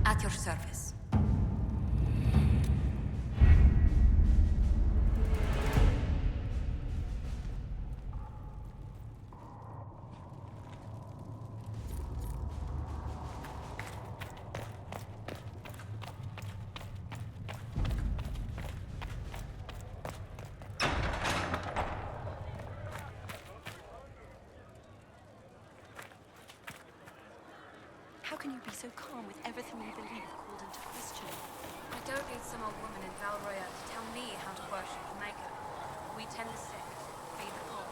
At your service. How can you be so calm with everything you believe called into question? I don't need some old woman in Valroya to tell me how to worship the Maker. We tend the sick, feed the poor,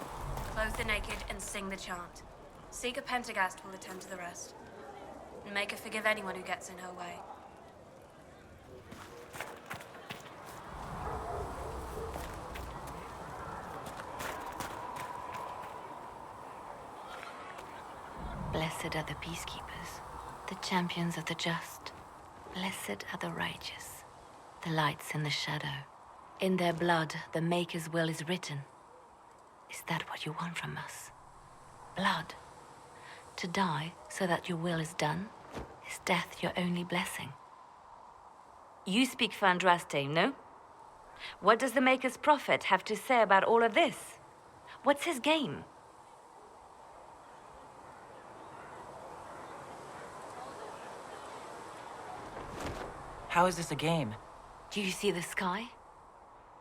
clothe the naked, and sing the chant. Seek a Pentagast will attend to the rest. And make her forgive anyone who gets in her way. Blessed are the peacekeepers, the champions of the just. Blessed are the righteous, the lights in the shadow. In their blood, the Maker's will is written. Is that what you want from us? Blood? To die so that your will is done? Is death your only blessing? You speak for Andraste, no? What does the Maker's prophet have to say about all of this? What's his game? How is this a game? Do you see the sky?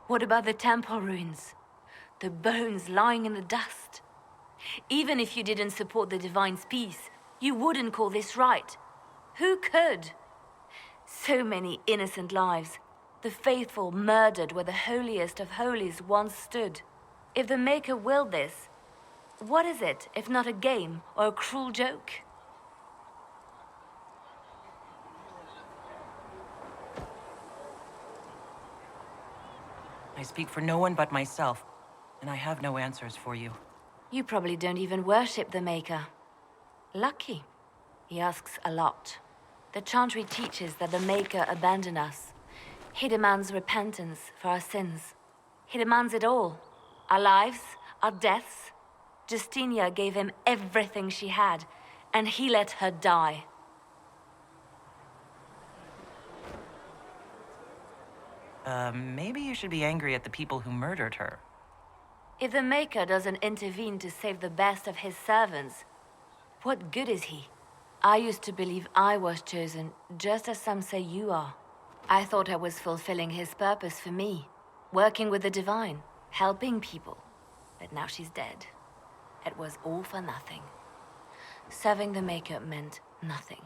What about the temple ruins? The bones lying in the dust? Even if you didn't support the Divine's peace, you wouldn't call this right. Who could? So many innocent lives. The faithful murdered where the holiest of holies once stood. If the Maker willed this, what is it if not a game or a cruel joke? I speak for no one but myself, and I have no answers for you. You probably don't even worship the Maker. Lucky. He asks a lot. The Chantry teaches that the Maker abandoned us. He demands repentance for our sins. He demands it all. Our lives, our deaths. Justinia gave him everything she had, and he let her die. Maybe you should be angry at the people who murdered her. If the Maker doesn't intervene to save the best of his servants, what good is he? I used to believe I was chosen, just as some say you are. I thought I was fulfilling his purpose for me, working with the Divine, helping people. But now she's dead. It was all for nothing. Serving the Maker meant nothing.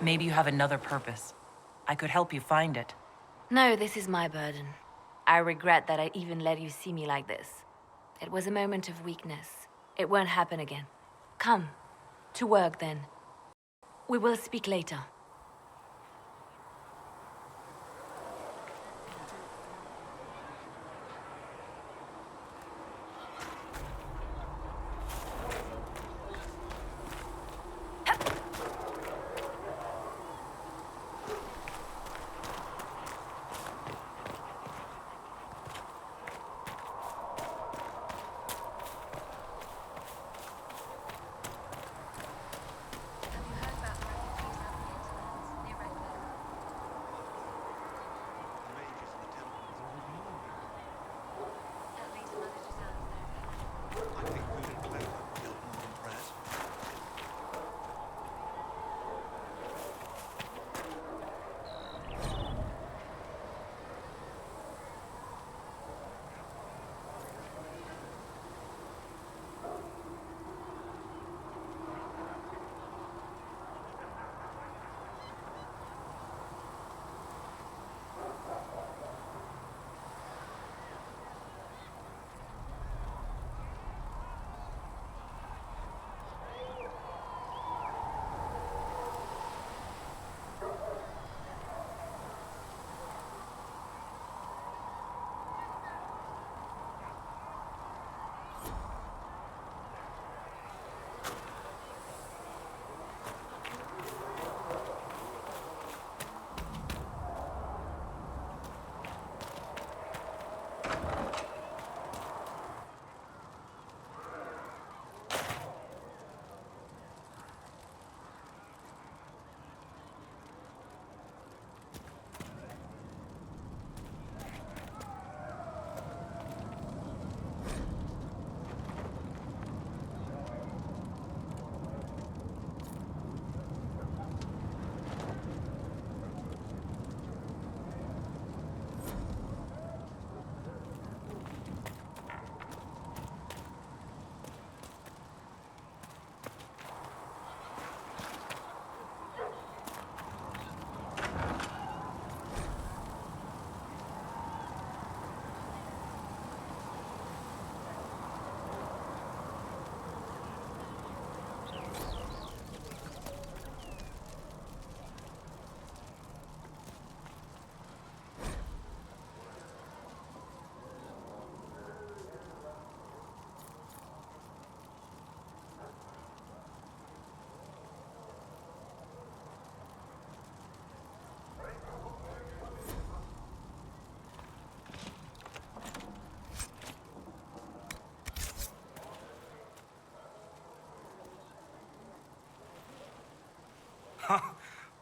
Maybe you have another purpose. I could help you find it. No, this is my burden. I regret that I even let you see me like this. It was a moment of weakness. It won't happen again. Come, to work then. We will speak later. Have you heard about the refugees out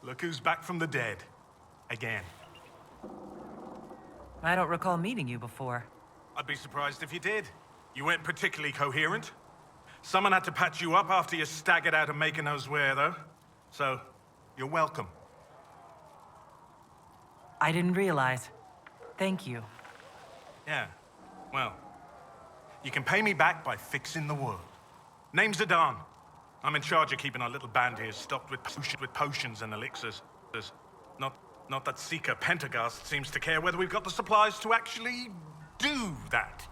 Look who's back from the dead. Again. I don't recall meeting you before. I'd be surprised if you did. You weren't particularly coherent. Someone had to patch you up after you staggered out of making those wear, though. So, you're welcome. I didn't realize. Thank you. Yeah, well, you can pay me back by fixing the world. Name's Adan. I'm in charge of keeping our little band here stocked with potions and elixirs. Not that Seeker Pentagast seems to care whether we've got the supplies to actually do that.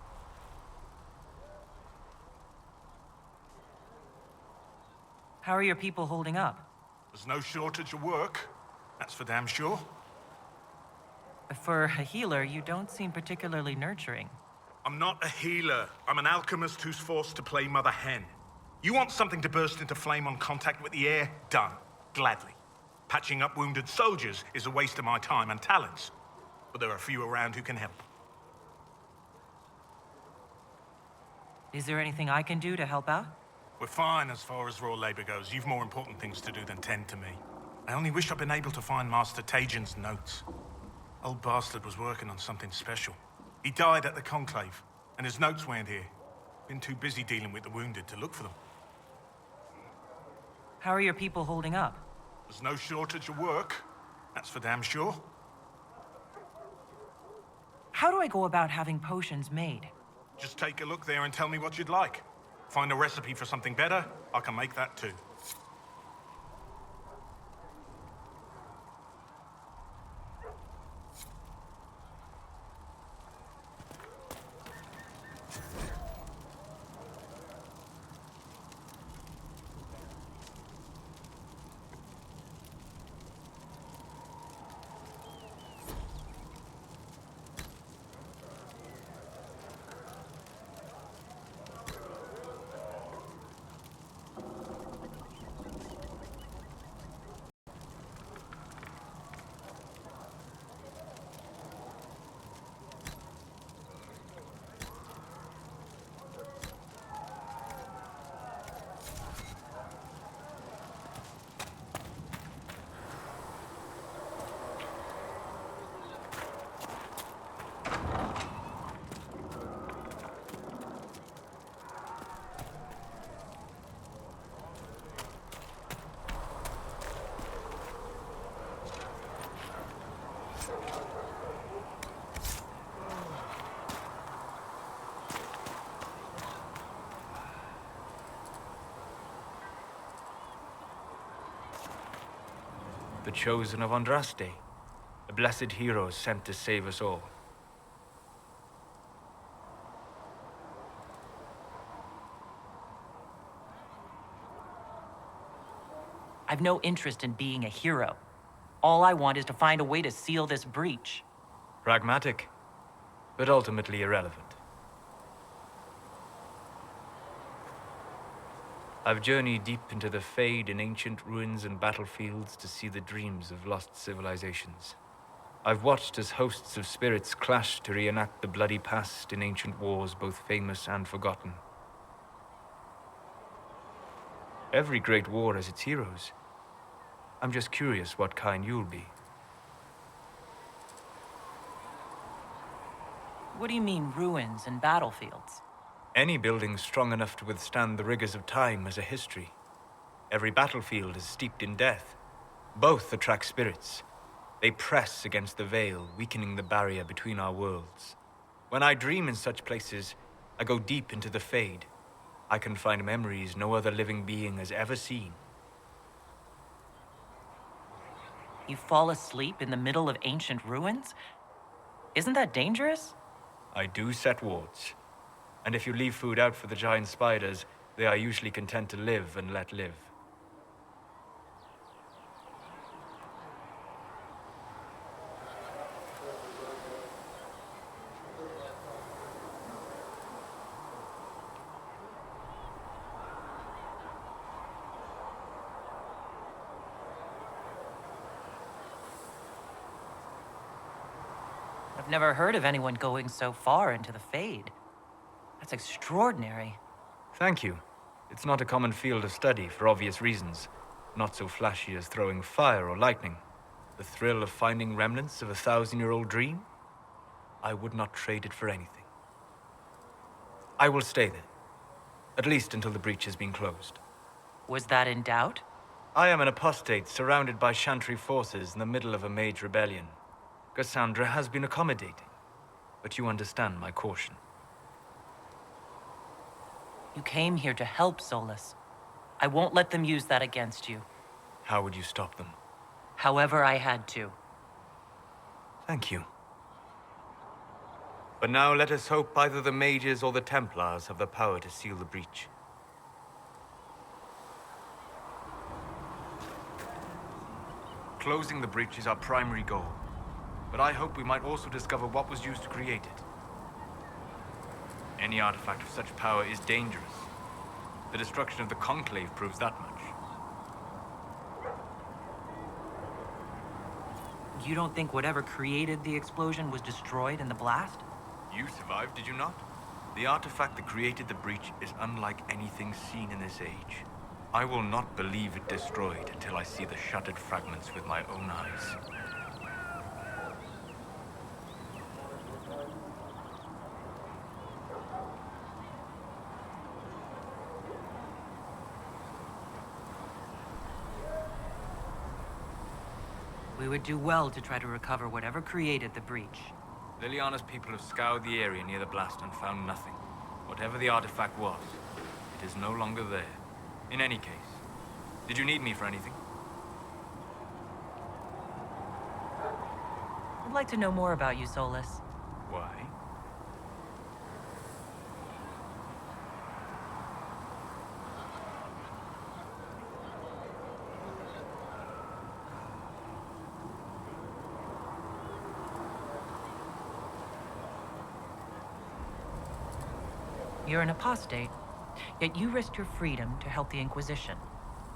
How are your people holding up? There's no shortage of work. That's for damn sure. For a healer, you don't seem particularly nurturing. I'm not a healer. I'm an alchemist who's forced to play Mother Hen. You want something to burst into flame on contact with the air? Done. Gladly. Patching up wounded soldiers is a waste of my time and talents. But there are a few around who can help. Is there anything I can do to help out? We're fine as far as raw labor goes. You've more important things to do than tend to me. I only wish I'd been able to find Master Tajin's notes. Old bastard was working on something special. He died at the Conclave, and his notes weren't here. Been too busy dealing with the wounded to look for them. How are your people holding up? There's no shortage of work. That's for damn sure. How do I go about having potions made? Just take a look there and tell me what you'd like. Find a recipe for something better, I can make that too. The chosen of Andraste, the blessed heroes sent to save us all. I've no interest in being a hero. All I want is to find a way to seal this breach. Pragmatic, but ultimately irrelevant. I've journeyed deep into the Fade in ancient ruins and battlefields to see the dreams of lost civilizations. I've watched as hosts of spirits clash to reenact the bloody past in ancient wars both famous and forgotten. Every great war has its heroes. I'm just curious what kind you'll be. What do you mean, ruins and battlefields? Any building strong enough to withstand the rigors of time has a history. Every battlefield is steeped in death. Both attract spirits. They press against the veil, weakening the barrier between our worlds. When I dream in such places, I go deep into the Fade. I can find memories no other living being has ever seen. You fall asleep in the middle of ancient ruins? Isn't that dangerous? I do set wards. And if you leave food out for the giant spiders, they are usually content to live and let live. I've never heard of anyone going so far into the Fade. That's extraordinary. Thank you. It's not a common field of study for obvious reasons. Not so flashy as throwing fire or lightning. The thrill of finding remnants of a 1,000-year-old dream? I would not trade it for anything. I will stay there. At least until the breach has been closed. Was that in doubt? I am an apostate surrounded by Chantry forces in the middle of a mage rebellion. Cassandra has been accommodating, but you understand my caution. You came here to help, Solus. I won't let them use that against you. How would you stop them? However I had to. Thank you. But now let us hope either the mages or the Templars have the power to seal the breach. Closing the breach is our primary goal, but I hope we might also discover what was used to create it. Any artifact of such power is dangerous. The destruction of the Conclave proves that much. You don't think whatever created the explosion was destroyed in the blast? You survived, did you not? The artifact that created the breach is unlike anything seen in this age. I will not believe it destroyed until I see the shattered fragments with my own eyes. We would do well to try to recover whatever created the breach. Liliana's people have scoured the area near the blast and found nothing. Whatever the artifact was, it is no longer there. In any case, did you need me for anything? I'd like to know more about you, Solus. Why? You're an apostate, yet you risked your freedom to help the Inquisition.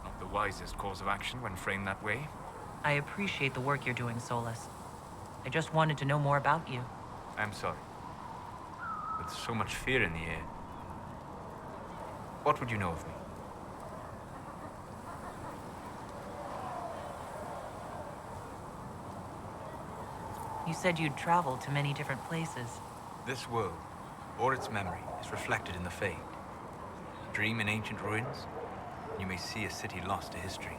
Not the wisest course of action when framed that way. I appreciate the work you're doing, Solus. I just wanted to know more about you. I'm sorry. With so much fear in the air. What would you know of me? You said you'd traveled to many different places. This world, or its memory, is reflected in the Fade. Dream in ancient ruins, and you may see a city lost to history.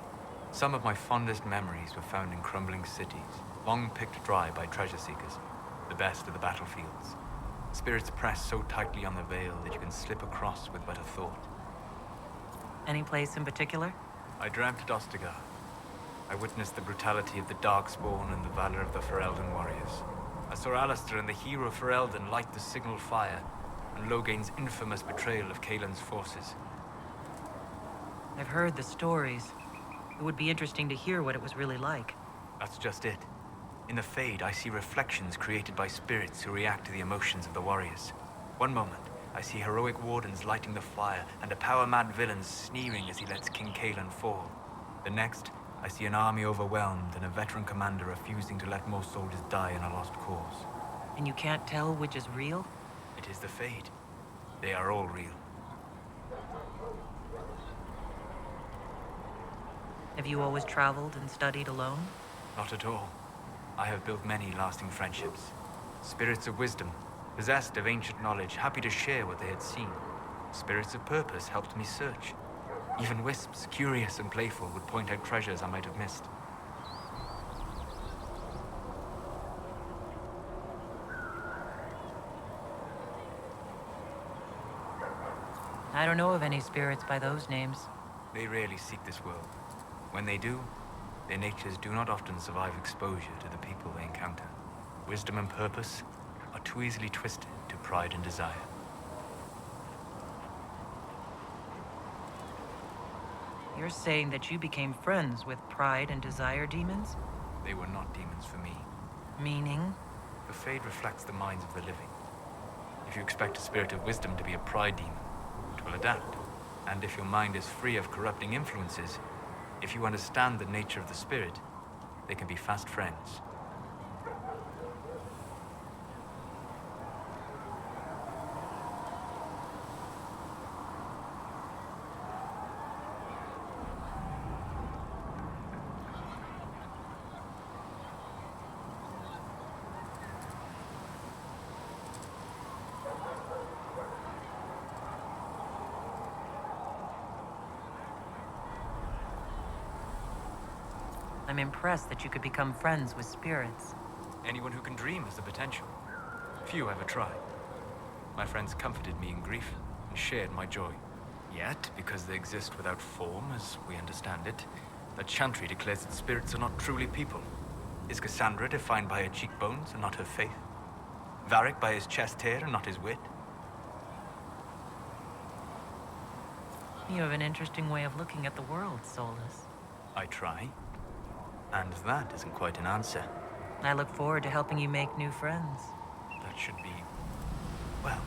Some of my fondest memories were found in crumbling cities, long picked dry by treasure seekers, the best of the battlefields. Spirits press so tightly on the veil that you can slip across with but a thought. Any place in particular? I dreamt at Ostagar. I witnessed the brutality of the Darkspawn and the valor of the Ferelden warriors. I saw Alistair and the hero Ferelden light the signal fire, and Logain's infamous betrayal of Kaelin's forces. I've heard the stories. It would be interesting to hear what it was really like. That's just it. In the Fade, I see reflections created by spirits who react to the emotions of the warriors. One moment, I see heroic wardens lighting the fire, and a power-mad villain sneering as he lets King Kaelin fall. The next, I see an army overwhelmed and a veteran commander refusing to let more soldiers die in a lost cause. And you can't tell which is real? It is the Fade. They are all real. Have you always traveled and studied alone? Not at all. I have built many lasting friendships. Spirits of wisdom, possessed of ancient knowledge, happy to share what they had seen. Spirits of purpose helped me search. Even wisps, curious and playful, would point out treasures I might have missed. I don't know of any spirits by those names. They rarely seek this world. When they do, their natures do not often survive exposure to the people they encounter. Wisdom and purpose are too easily twisted to pride and desire. You're saying that you became friends with pride and desire demons? They were not demons for me. Meaning? The Fade reflects the minds of the living. If you expect a spirit of wisdom to be a pride demon, it will adapt. And if your mind is free of corrupting influences, if you understand the nature of the spirit, they can be fast friends. I'm impressed that you could become friends with spirits. Anyone who can dream has the potential. Few ever try. My friends comforted me in grief and shared my joy. Yet, because they exist without form, as we understand it, the Chantry declares that spirits are not truly people. Is Cassandra defined by her cheekbones and not her faith? Varric by his chest hair and not his wit? You have an interesting way of looking at the world, Solus. I try. And that isn't quite an answer. I look forward to helping you make new friends. That should be... well,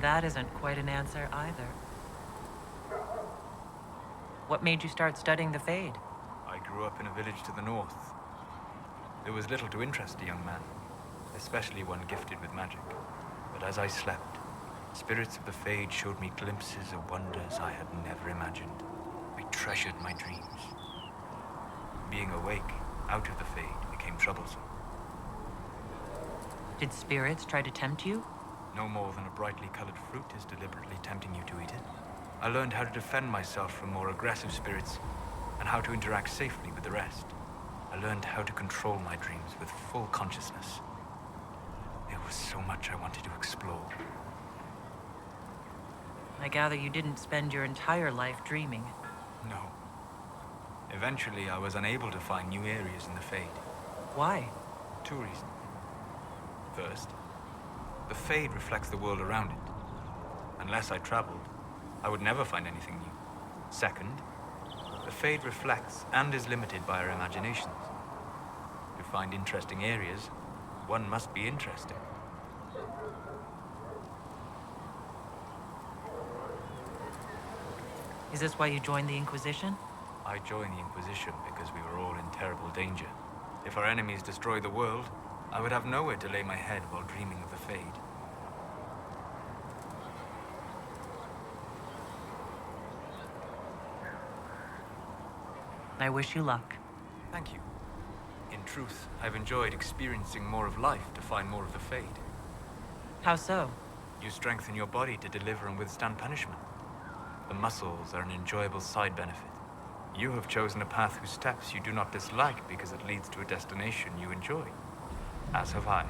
That isn't quite an answer either. What made you start studying the Fade? I grew up in a village to the north. There was little to interest a young man, especially one gifted with magic. But as I slept, spirits of the Fade showed me glimpses of wonders I had never imagined. I treasured my dreams. Being awake, out of the Fade, became troublesome. Did spirits try to tempt you? No more than a brightly colored fruit is deliberately tempting you to eat it. I learned how to defend myself from more aggressive spirits, and how to interact safely with the rest. I learned how to control my dreams with full consciousness. There was so much I wanted to explore. I gather you didn't spend your entire life dreaming. No. Eventually, I was unable to find new areas in the Fade. Why? 2 reasons. First, the Fade reflects the world around it. Unless I traveled, I would never find anything new. Second, the Fade reflects and is limited by our imaginations. To find interesting areas, one must be interesting. Is this why you joined the Inquisition? I joined the Inquisition because we were all in terrible danger. If our enemies destroy the world, I would have nowhere to lay my head while dreaming of the Fade. I wish you luck. Thank you. In truth, I've enjoyed experiencing more of life to find more of the Fade. How so? You strengthen your body to deliver and withstand punishment. The muscles are an enjoyable side benefit. You have chosen a path whose steps you do not dislike because it leads to a destination you enjoy. As have I.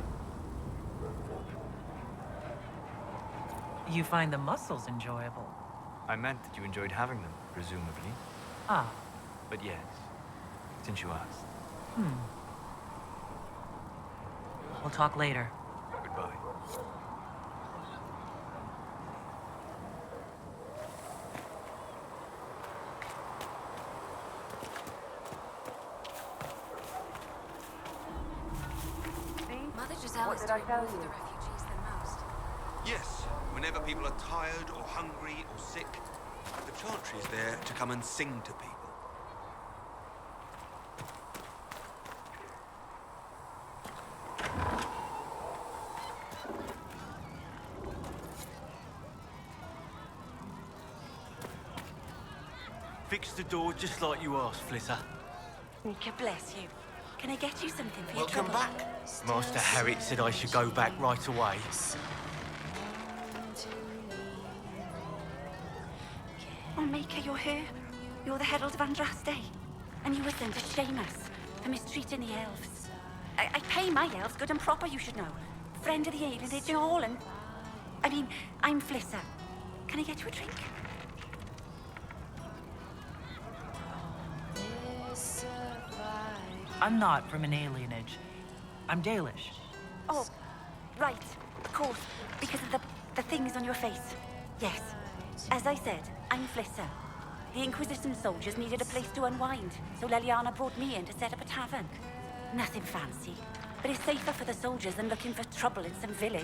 You find the muscles enjoyable. I meant that you enjoyed having them, presumably. Ah, But yes, since you asked. we'll talk later. Goodbye. Mother Giselle is doing more for the refugees than most. Yes, whenever people are tired or hungry or sick, the Chantry is there to come and sing to people. Fix the door just like you asked, Flitter. God bless you. Can I get you something for your Welcome trouble? back. Master Harriet said I should go back right away. Oh, Maker, you're here. You're the Herald of Andraste. And you were sent to shame us for mistreating the elves. I pay my elves good and proper, you should know. Friend of the alienage and all, and... I mean, I'm Flitter. Can I get you a drink? I'm not from an alienage. I'm Dalish. Oh, right. Of course. Because of the things on your face. Yes. As I said, I'm Flitter. The Inquisition soldiers needed a place to unwind, so Leliana brought me in to set up a tavern. Nothing fancy, but it's safer for the soldiers than looking for trouble in some village.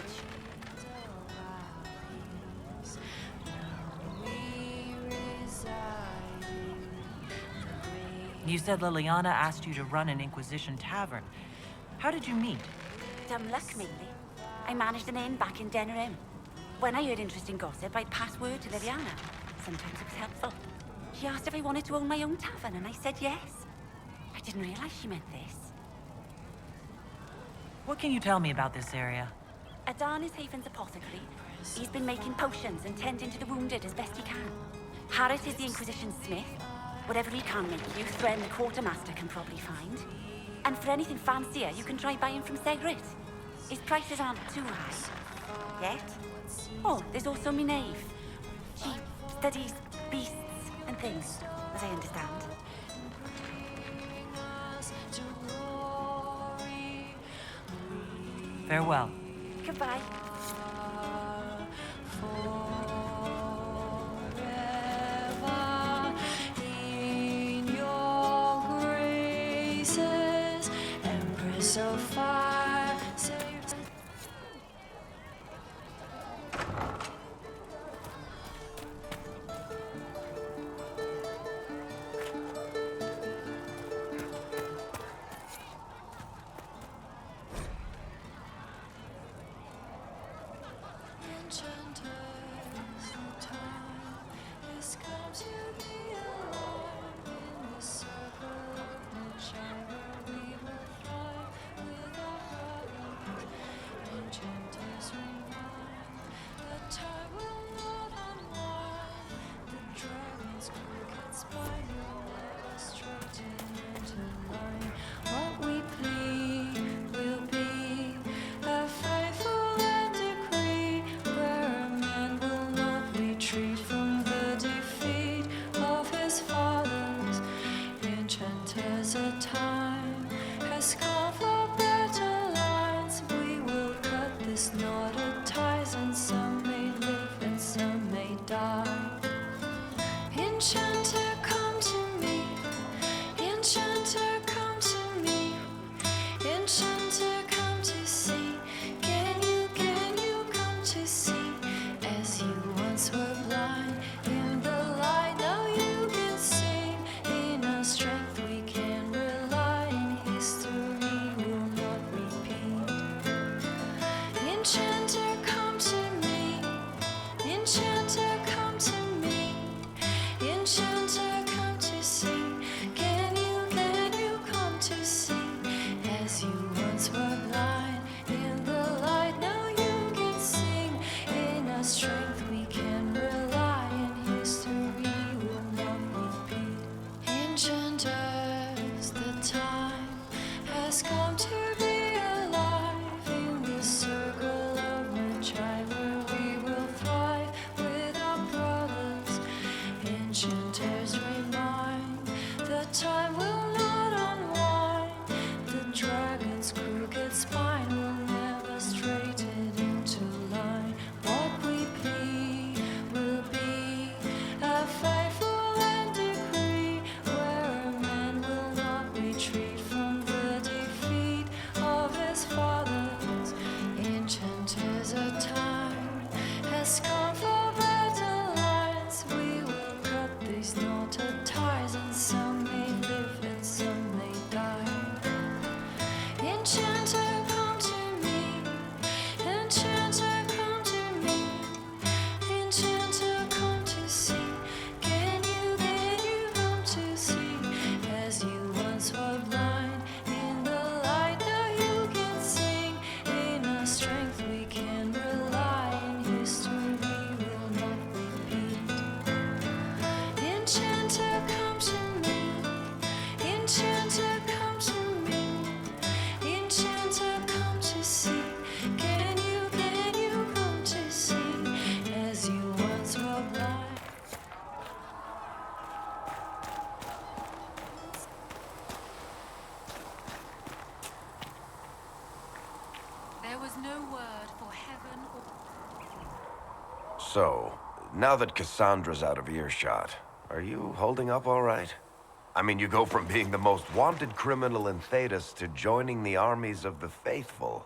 You said Liliana asked you to run an Inquisition tavern. How did you meet? Dumb luck, mainly. I managed an inn back in Denerim. When I heard interesting gossip, I'd pass word to Liliana. Sometimes it was helpful. She asked if I wanted to own my own tavern, and I said yes. I didn't realize she meant this. What can you tell me about this area? Adan is Haven's apothecary. He's been making potions and tending to the wounded as best he can. Harris is the Inquisition smith. Whatever he can make you, Thren the quartermaster can probably find. And for anything fancier, you can try buying from Segret. His prices aren't too high. Yet? Oh, there's also Minave. She studies beasts and things, as I understand. Farewell. Goodbye. In your graces, Empress of fire, what we plead will be a faithful and decree where a man will not retreat from the defeat of his fathers. Enchanters, a time has come for better lines. We will cut this knot of ties, and some may live and some may die. Enchanter, come to me. Enchanter, come to me. Enchanter, come to see. Can you come to see? As you once were blind in the light, now you can sing. In our strength we can rely, in history will not repeat. Enchanter, come to me. Enchanter, come to me. Enchanter, come to see. Can you come to see? As you once were blind in the light, now you can sing. In our strength we can rely, in history will not repeat. Enchanters, the time has come to be alive in this circle of Magi, where we will thrive with our brothers. Enchanters remind the time will not unwind. The dragon's crooked spine will never straighten into line. What we plead will be a faithful and decree where a man will not retreat from the defeat of his fathers. Enchanters, a time has come for better lines. We will cut these knotted ties, and some may live and some may die. Enchanter, come to me. Enchanter, come to me. Enchanter, come to see. Can you come to see? As you once were blind in the light, now you can sing. In our strength we can rely, in history will not repeat. Enchanter, come to me. Enchanter, come to me. Enchanter, come to see. Can you come to see? As you once were blind. There was no word for heaven or... So, now that Cassandra's out of earshot, are you holding up all right? I mean, you go from being the most wanted criminal in Thedas to joining the armies of the faithful.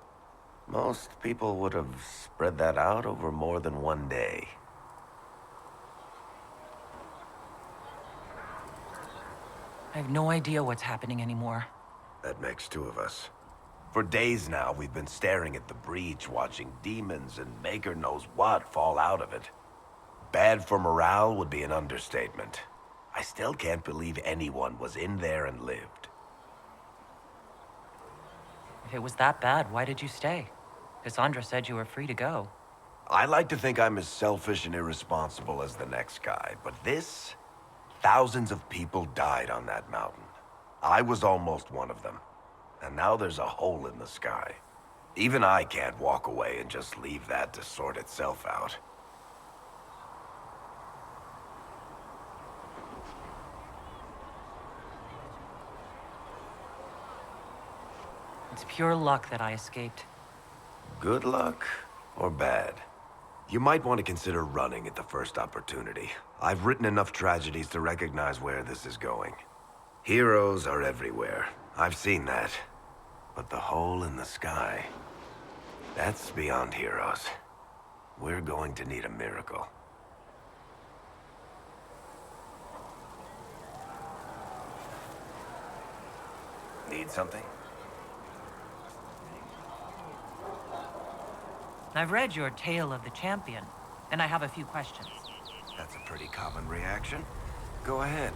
Most people would have spread that out over more than one day. I have no idea what's happening anymore. That makes two of us. For days now, we've been staring at the breach, watching demons and Maker knows what fall out of it. Bad for morale would be an understatement. I still can't believe anyone was in there and lived. If it was that bad, why did you stay? Cassandra said you were free to go. I like to think I'm as selfish and irresponsible as the next guy, but this Thousands of people died on that mountain. I was almost one of them. And now there's a hole in the sky. Even I can't walk away and just leave that to sort itself out. It's pure luck that I escaped. Good luck or bad? You might want to consider running at the first opportunity. I've written enough tragedies to recognize where this is going. Heroes are everywhere. I've seen that. But the hole in the sky, that's beyond heroes. We're going to need a miracle. Need something? I've read your Tale of the Champion, and I have a few questions. That's a pretty common reaction. Go ahead.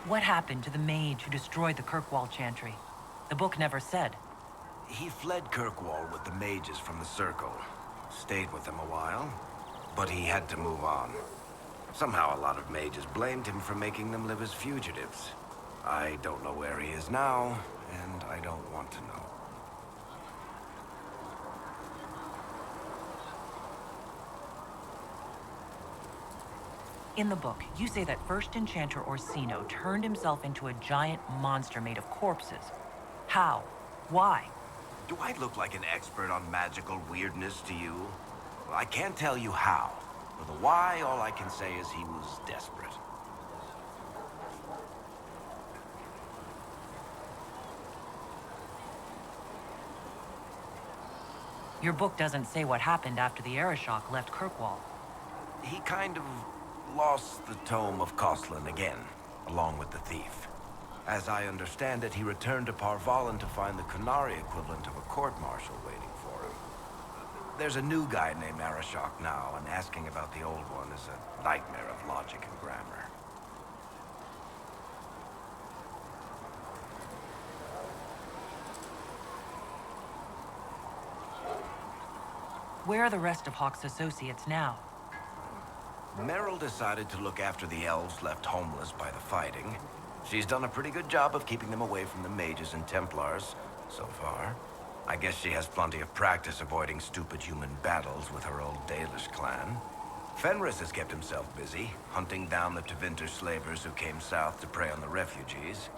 What happened to the mage who destroyed the Kirkwall Chantry? The book never said. He fled Kirkwall with the mages from the Circle. Stayed with them a while, but he had to move on. Somehow a lot of mages blamed him for making them live as fugitives. I don't know where he is now, and I don't want to know. In the book, you say that first enchanter Orsino turned himself into a giant monster made of corpses. How? Why? Do I look like an expert on magical weirdness to you? Well, I can't tell you how. For the why, all I can say is he was desperate. Your book doesn't say what happened after the Arishok left Kirkwall. He kind of lost the tome of Coslin again, along with the thief. As I understand it, he returned to Parvalan to find the Kunari equivalent of a court-martial waiting for him. There's a new guy named Arishok now, and asking about the old one is a nightmare of logic and grammar. Where are the rest of Hawk's associates now? Merrill decided to look after the elves left homeless by the fighting. She's done a pretty good job of keeping them away from the mages and Templars, so far. I guess she has plenty of practice avoiding stupid human battles with her old Dalish clan. Fenris has kept himself busy, hunting down the Tevinter slavers who came south to prey on the refugees.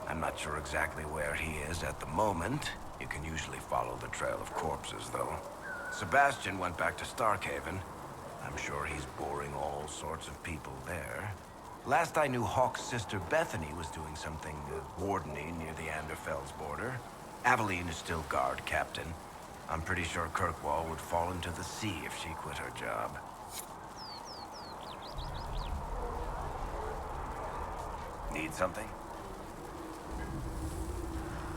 I'm not sure exactly where he is at the moment. You can usually follow the trail of corpses, though. Sebastian went back to Starkhaven. I'm sure he's boring all sorts of people there. Last I knew, Hawk's sister Bethany was doing something wardeny near the Anderfell's border. Aveline is still guard captain. I'm pretty sure Kirkwall would fall into the sea if she quit her job. Need something?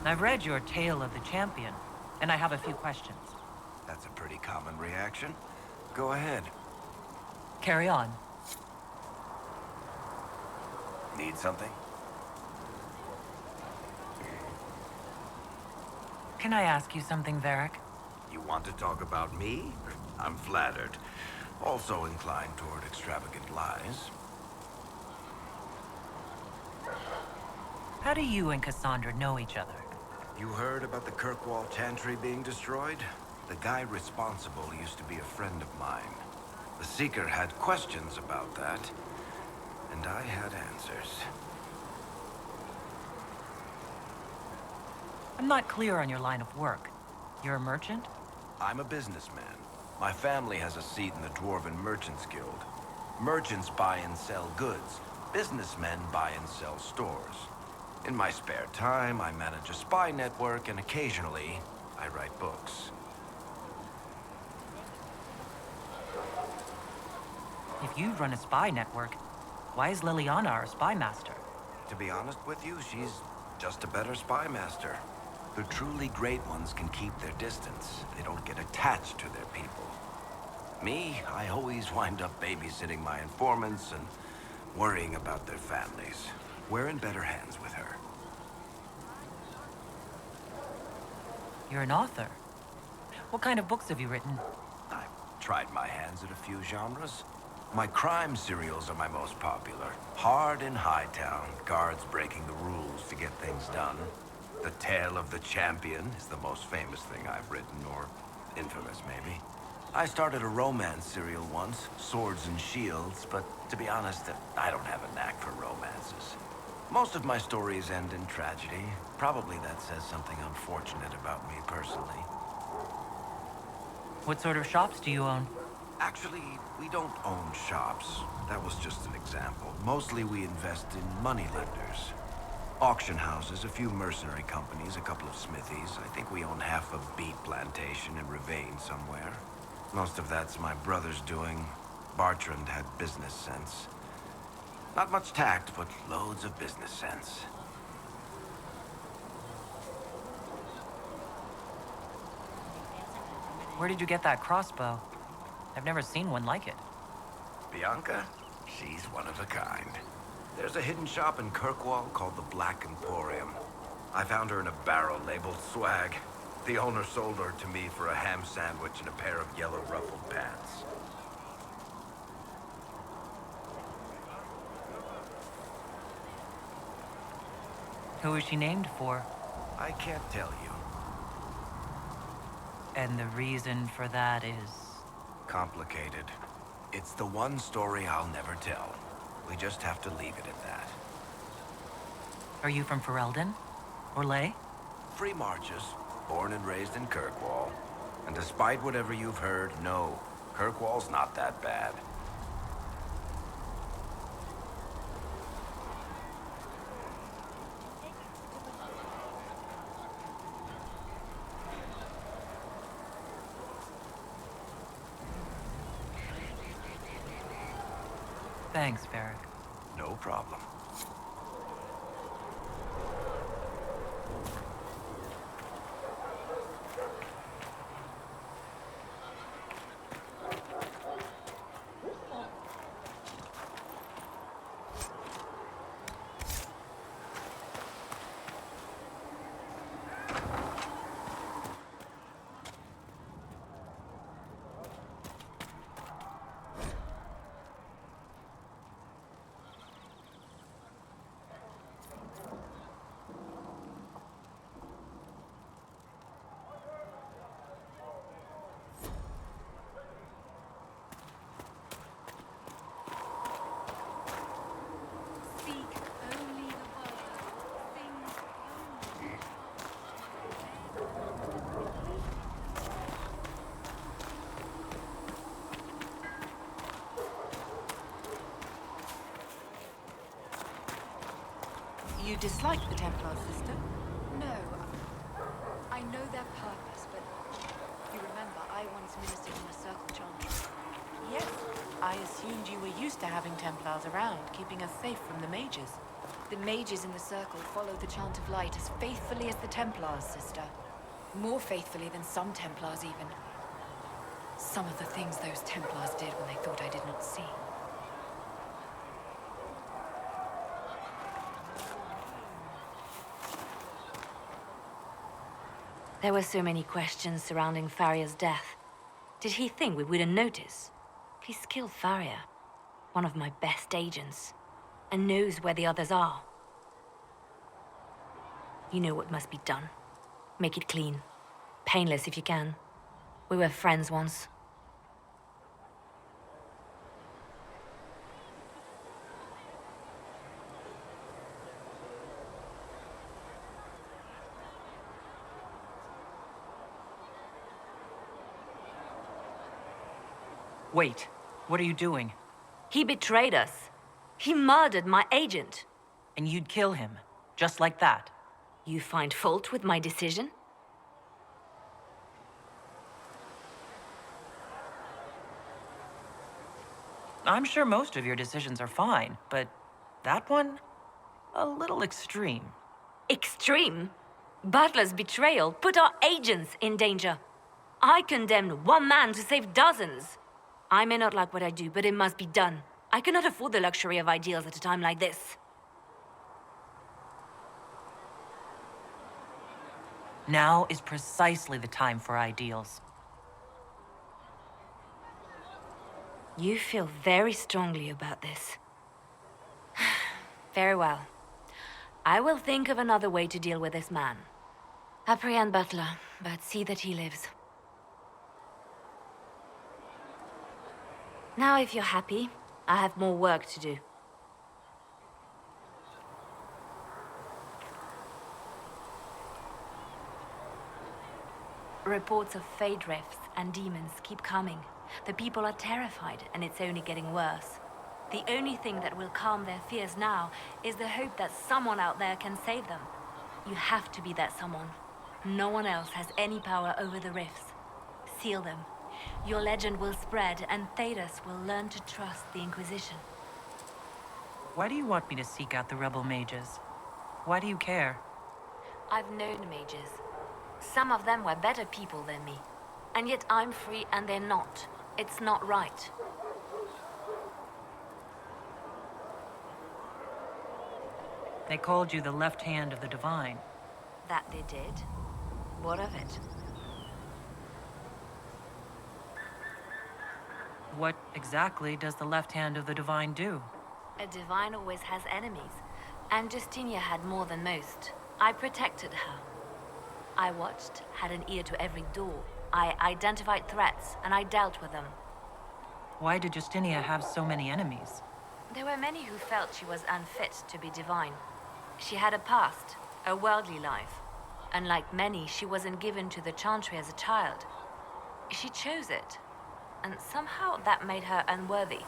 I've read your Tale of the Champion, and I have a few questions. That's a pretty common reaction. Go ahead. Carry on. Need something? Can I ask you something, Varric? You want to talk about me? I'm flattered. Also inclined toward extravagant lies. How do you and Cassandra know each other? You heard about the Kirkwall Chantry being destroyed? The guy responsible used to be a friend of mine. The Seeker had questions about that, and I had answers. I'm not clear on your line of work. You're a merchant? I'm a businessman. My family has a seat in the Dwarven Merchants Guild. Merchants buy and sell goods. Businessmen buy and sell stores. In my spare time, I manage a spy network, and occasionally, I write books. If you run a spy network, why is Liliana our spy master? To be honest with you, she's just a better spy master. The truly great ones can keep their distance. They don't get attached to their people. Me, I always wind up babysitting my informants and worrying about their families. We're in better hands with her. You're an author. What kind of books have you written? I've tried my hands at a few genres. My crime serials are my most popular. Hard in Hightown, guards breaking the rules to get things done. The Tale of the Champion is the most famous thing I've written, or infamous maybe. I started a romance serial once, Swords and Shields, but to be honest, I don't have a knack for romances. Most of my stories end in tragedy. Probably that says something unfortunate about me personally. What sort of shops do you own? Actually, we don't own shops. That was just an example. Mostly we invest in moneylenders. Auction houses, a few mercenary companies, a couple of smithies. I think we own half a beet plantation in Ravane somewhere. Most of that's my brother's doing. Bartrand had business sense. Not much tact, but loads of business sense. Where did you get that crossbow? I've never seen one like it. Bianca? She's one of a kind. There's a hidden shop in Kirkwall called the Black Emporium. I found her in a barrel labeled swag. The owner sold her to me for a ham sandwich and a pair of yellow ruffled pants. Who is she named for? I can't tell you. And the reason for that is... Complicated. It's the one story I'll never tell. We just have to leave it at that. Are you from Ferelden? Or Ley? Free Marches, born and raised in Kirkwall. And despite whatever you've heard, no, Kirkwall's not that bad. Thanks, Varric. No problem. You dislike the Templars, sister? No. I know their purpose, but you remember I once ministered in a circle chant. Yes. I assumed you were used to having Templars around, keeping us safe from the mages. The mages in the circle follow the chant of light as faithfully as the Templars, sister. More faithfully than some Templars, even. Some of the things those Templars did when they thought I did not see. There were so many questions surrounding Farria's death. Did he think we wouldn't notice? He's killed Farria, one of my best agents, and knows where the others are. You know what must be done. Make it clean. Painless if you can. We were friends once. Wait, what are you doing? He betrayed us. He murdered my agent. And you'd kill him, just like that? You find fault with my decision? I'm sure most of your decisions are fine, but that one? A little extreme. Extreme? Butler's betrayal put our agents in danger. I condemned one man to save dozens. I may not like what I do, but it must be done. I cannot afford the luxury of ideals at a time like this. Now is precisely the time for ideals. You feel very strongly about this. Very well. I will think of another way to deal with this man. Apprehend Butler, but see that he lives. Now, if you're happy, I have more work to do. Reports of fade rifts and demons keep coming. The people are terrified, and it's only getting worse. The only thing that will calm their fears now is the hope that someone out there can save them. You have to be that someone. No one else has any power over the rifts. Seal them. Your legend will spread, and Thedas will learn to trust the Inquisition. Why do you want me to seek out the rebel mages? Why do you care? I've known mages. Some of them were better people than me. And yet I'm free and they're not. It's not right. They called you the left hand of the divine. That they did. What of it? What exactly does the left hand of the divine do? A divine always has enemies. And Justinia had more than most. I protected her. I watched, had an ear to every door. I identified threats, and I dealt with them. Why did Justinia have so many enemies? There were many who felt she was unfit to be divine. She had a past, a worldly life. Unlike many, she wasn't given to the Chantry as a child. She chose it, and somehow that made her unworthy.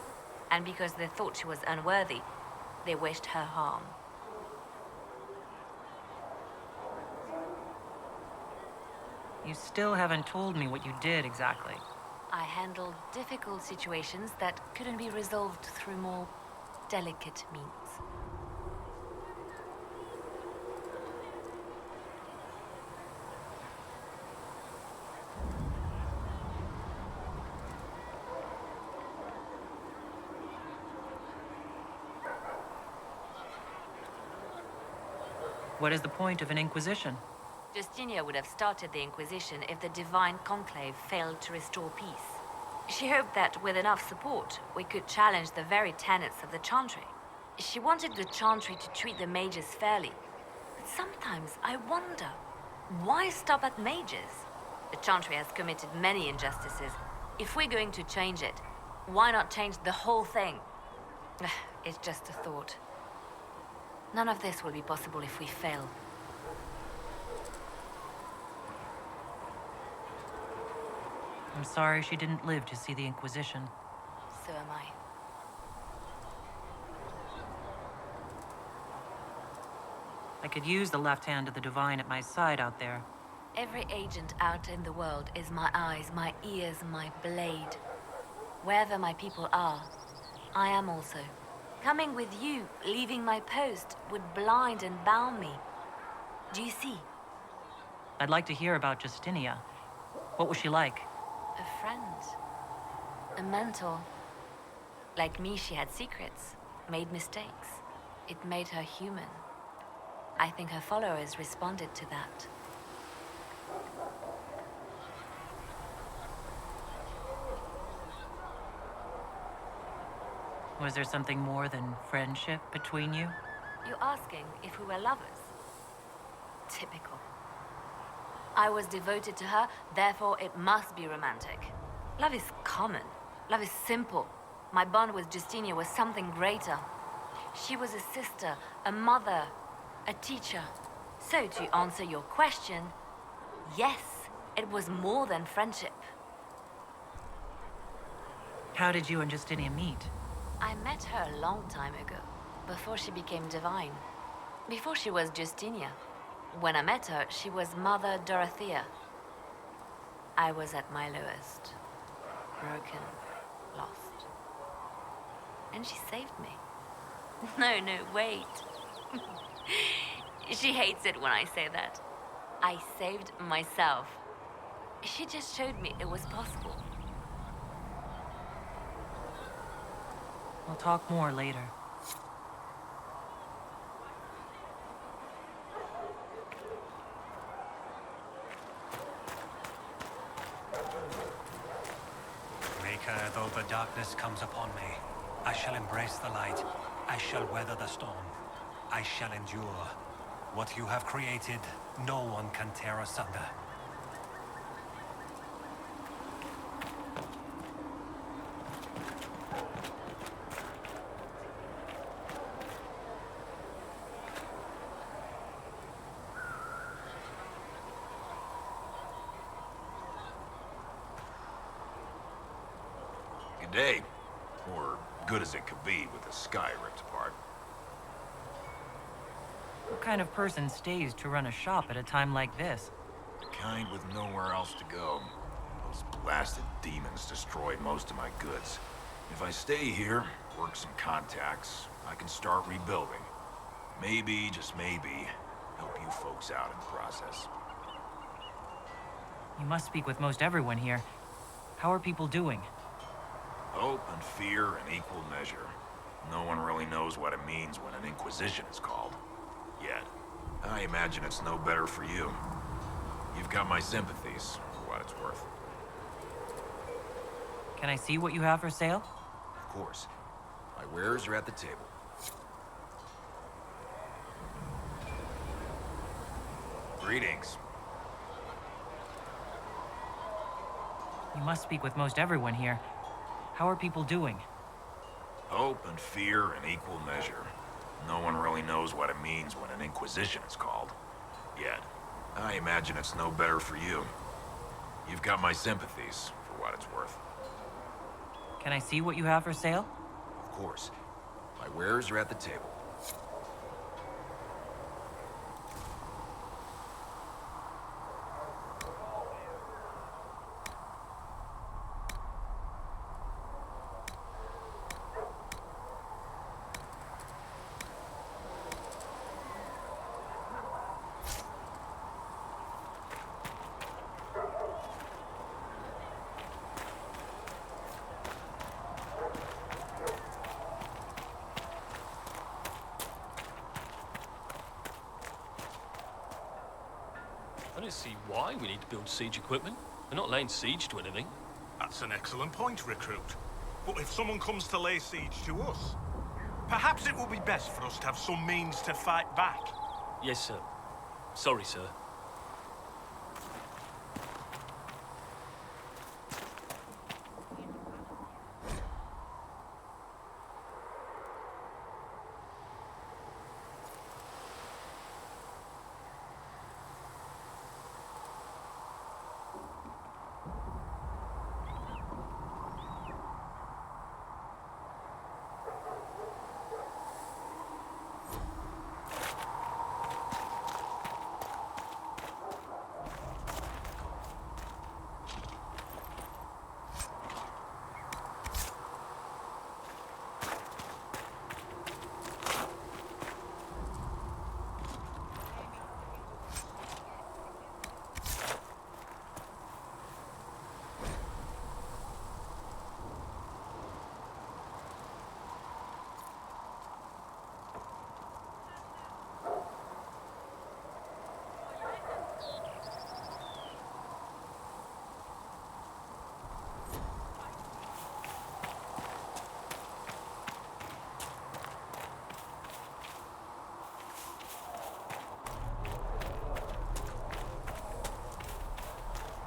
And because they thought she was unworthy, they wished her harm. You still haven't told me what you did exactly. I handled difficult situations that couldn't be resolved through more delicate means. What is the point of an inquisition? Justinia would have started the Inquisition if the Divine Conclave failed to restore peace. She hoped that with enough support, we could challenge the very tenets of the Chantry. She wanted the Chantry to treat the mages fairly. But sometimes I wonder, why stop at mages? The Chantry has committed many injustices. If we're going to change it, why not change the whole thing? It's just a thought. None of this will be possible if we fail. I'm sorry she didn't live to see the Inquisition. So am I. I could use the left hand of the divine at my side out there. Every agent out in the world is my eyes, my ears, my blade. Wherever my people are, I am also. Coming with you, leaving my post, would blind and bound me. Do you see? I'd like to hear about Justinia. What was she like? A friend. A mentor. Like me, she had secrets, made mistakes. It made her human. I think her followers responded to that. Was there something more than friendship between you? You're asking if we were lovers? Typical. I was devoted to her, therefore it must be romantic. Love is common. Love is simple. My bond with Justinia was something greater. She was a sister, a mother, a teacher. So to answer your question, yes, it was more than friendship. How did you and Justinia meet? I met her a long time ago, before she became divine. Before she was Justinia. When I met her, she was Mother Dorothea. I was at my lowest. Broken, lost. And she saved me. No, wait. She hates it when I say that. I saved myself. She just showed me it was possible. We'll talk more later. though the darkness comes upon me, I shall embrace the light. I shall weather the storm. I shall endure. What you have created, no one can tear asunder. Good day. Or good as it could be with the sky ripped apart. What kind of person stays to run a shop at a time like this? The kind with nowhere else to go. Those blasted demons destroyed most of my goods. If I stay here, work some contacts, I can start rebuilding. Maybe, just maybe, help you folks out in the process. You must speak with most everyone here. How are people doing? Hope and fear in equal measure. No one really knows what it means when an Inquisition is called. Yet. I imagine it's no better for you. You've got my sympathies, for what it's worth. Can I see what you have for sale? Of course. My wares are at the table. Greetings. You must speak with most everyone here. How are people doing? Hope and fear in equal measure. No one really knows what it means when an Inquisition is called. Yet. I imagine it's no better for you. You've got my sympathies, for what it's worth. Can I see what you have for sale? Of course. My wares are at the table. I don't see why we need to build siege equipment. We're not laying siege to anything. That's an excellent point, Recruit. But if someone comes to lay siege to us, perhaps it will be best for us to have some means to fight back. Yes, sir. Sorry, sir.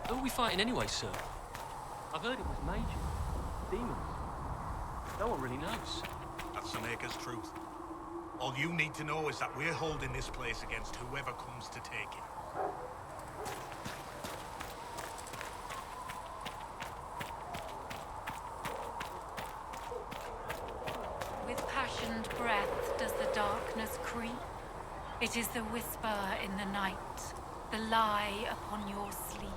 Who are we fighting anyway, sir? I've heard it was mages, demons. No one really knows. That's the Maker's truth. All you need to know is that we're holding this place against whoever comes to take it. With passioned breath does the darkness creep. It is the whisper in the night, the lie upon your sleep.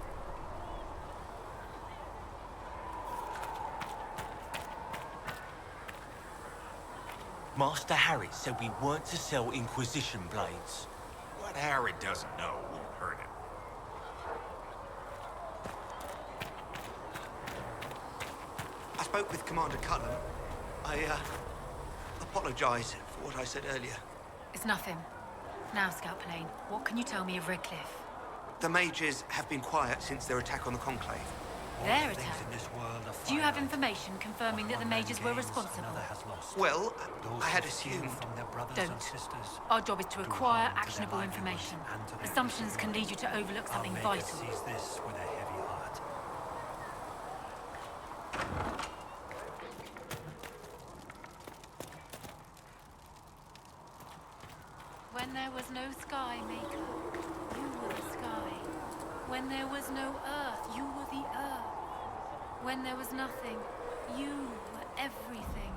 Master Harrit said we weren't to sell Inquisition blades. What Harrit doesn't know won't hurt him. I spoke with Commander Cullen. I apologize for what I said earlier. It's nothing. Now, Scout Pallane, what can you tell me of Redcliffe? The mages have been quiet since their attack on the Conclave. Their attack? Do you have information confirming that the mages were responsible? Well, I had assumed... Don't. Our job is to acquire actionable information. Assumptions can lead you to overlook something vital. This with a heavy heart. When there was no sky, Maker, you were the sky. When there was no earth, you were the earth. When there was nothing, you were everything.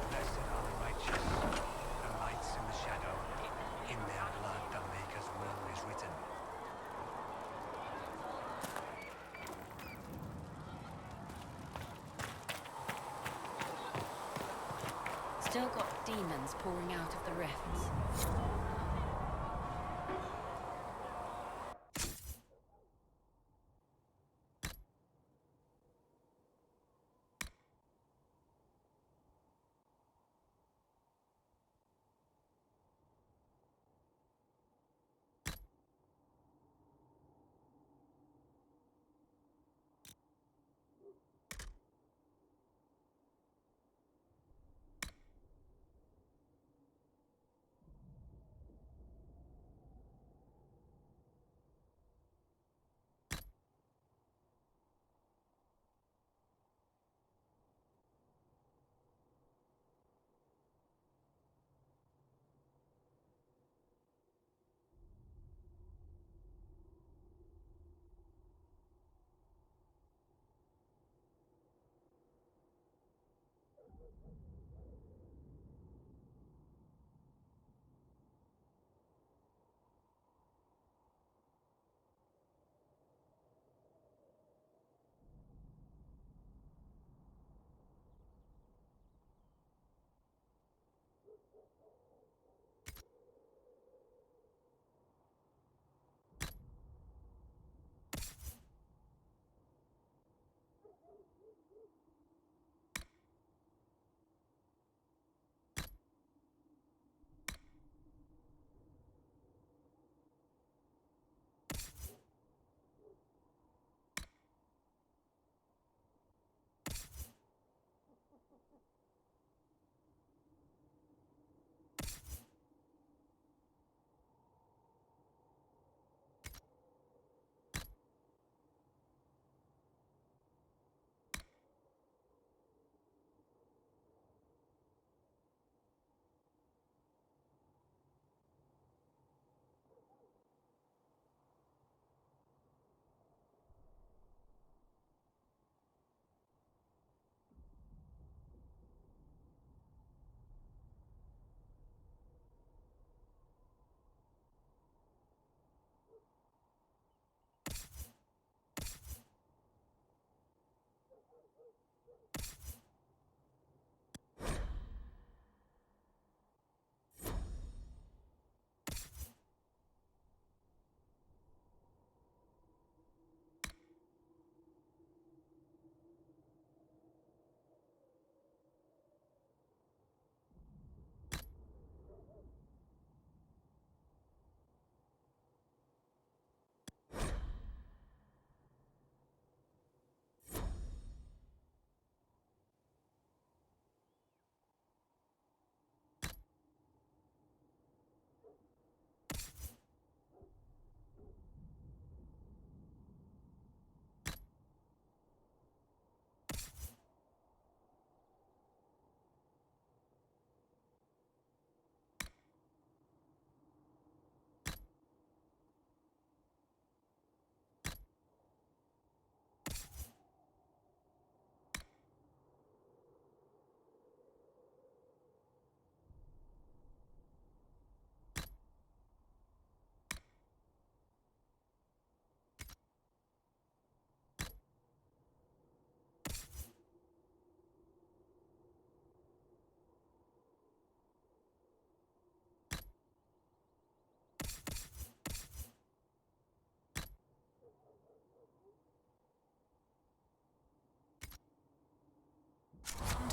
Blessed are the righteous, the lights in the shadow. In their blood the Maker's will is written. Still got demons pouring out of the rifts.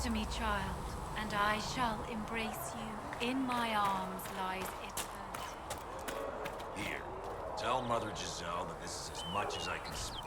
to me, child, and I shall embrace you. In my arms lies eternity. Here, tell Mother Giselle that this is as much as I can speak.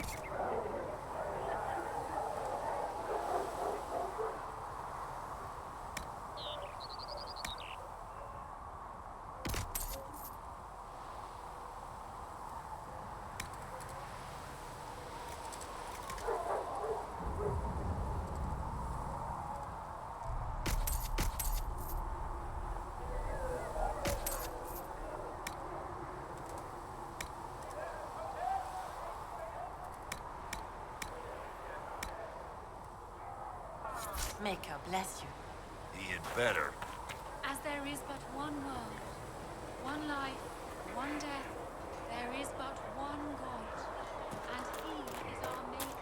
Maker, bless you. He had better. As there is but one world, one life, one death, there is but one God, and He is our Maker.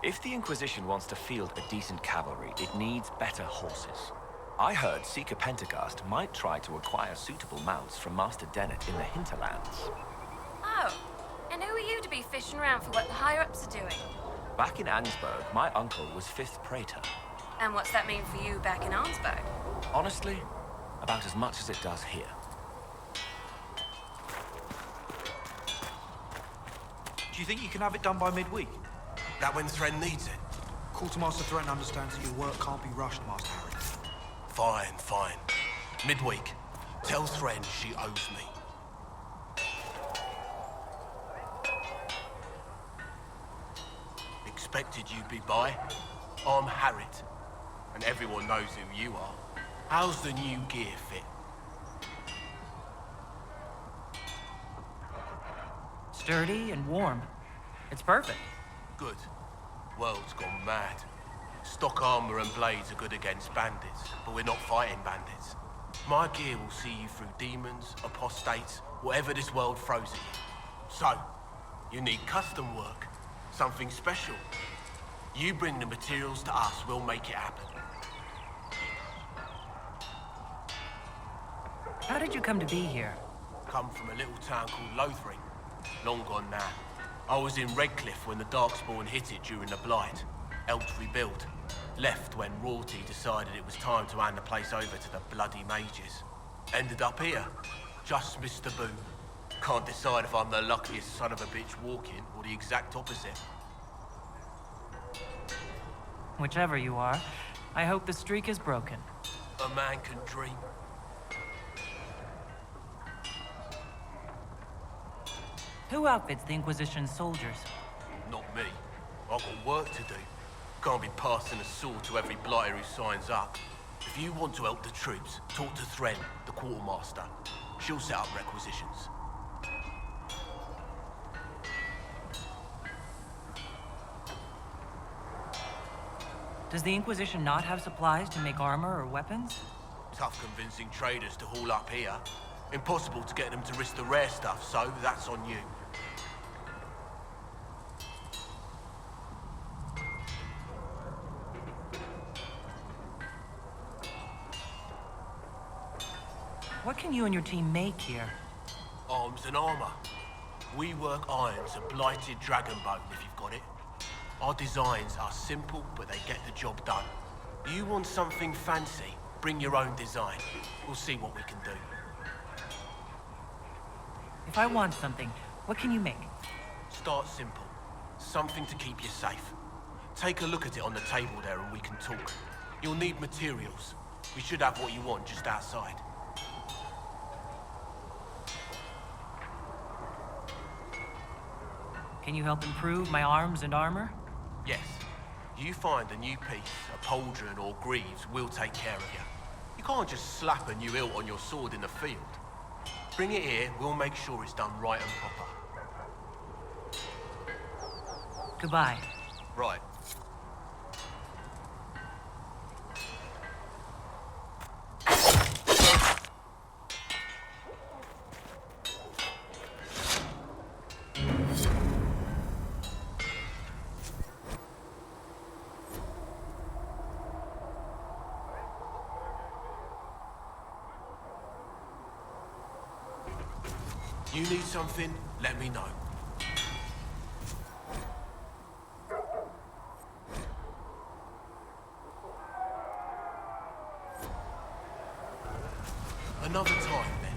If the Inquisition wants to field a decent cavalry, it needs better horses. I heard Seeker Pentagast might try to acquire suitable mounts from Master Dennett in the hinterlands. Oh, and who are you to be fishing around for what the higher-ups are doing? Back in Ansburg, my uncle was 5th Praetor. And what's that mean for you back in Arnsberg? Honestly, about as much as it does here. Do you think you can have it done by midweek? That when Thren needs it? Quartermaster Thren understands that your work can't be rushed, Master Harry. Fine, fine. Midweek. Tell Thren she owes me. Expected you'd be by. I'm Harriet, and everyone knows who you are. How's the new gear fit? Sturdy and warm. It's perfect. Good. World's gone mad. Stock armor and blades are good against bandits, but we're not fighting bandits. My gear will see you through demons, apostates, whatever this world throws at you. So, you need custom work, something special. You bring the materials to us, we'll make it happen. How did you come to be here? Come from a little town called Lothring. Long gone now. I was in Redcliffe when the Darkspawn hit it during the Blight. Helped rebuild. Left when royalty decided it was time to hand the place over to the bloody mages. Ended up here. Just missed the boom. Can't decide if I'm the luckiest son of a bitch walking or the exact opposite. Whichever you are, I hope the streak is broken. A man can dream. Who outfits the Inquisition's soldiers? Not me. I've got work to do. Can't be passing a sword to every blighter who signs up. If you want to help the troops, talk to Thren, the quartermaster. She'll set up requisitions. Does the Inquisition not have supplies to make armor or weapons? Tough convincing traders to haul up here. Impossible to get them to risk the rare stuff, so that's on you. What can you and your team make here? Arms and armor. We work irons a blighted dragonbone, if you've got it. Our designs are simple, but they get the job done. You want something fancy, bring your own design. We'll see what we can do. If I want something, what can you make? Start simple. Something to keep you safe. Take a look at it on the table there and we can talk. You'll need materials. We should have what you want just outside. Can you help improve my arms and armor? Yes. You find a new piece, a pauldron or greaves, we'll take care of you. You can't just slap a new hilt on your sword in the field. Bring it here, we'll make sure it's done right and proper. Goodbye. Right. You need something, let me know. Another time, then.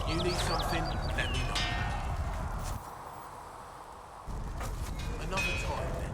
You need something, let me know. Another time, then.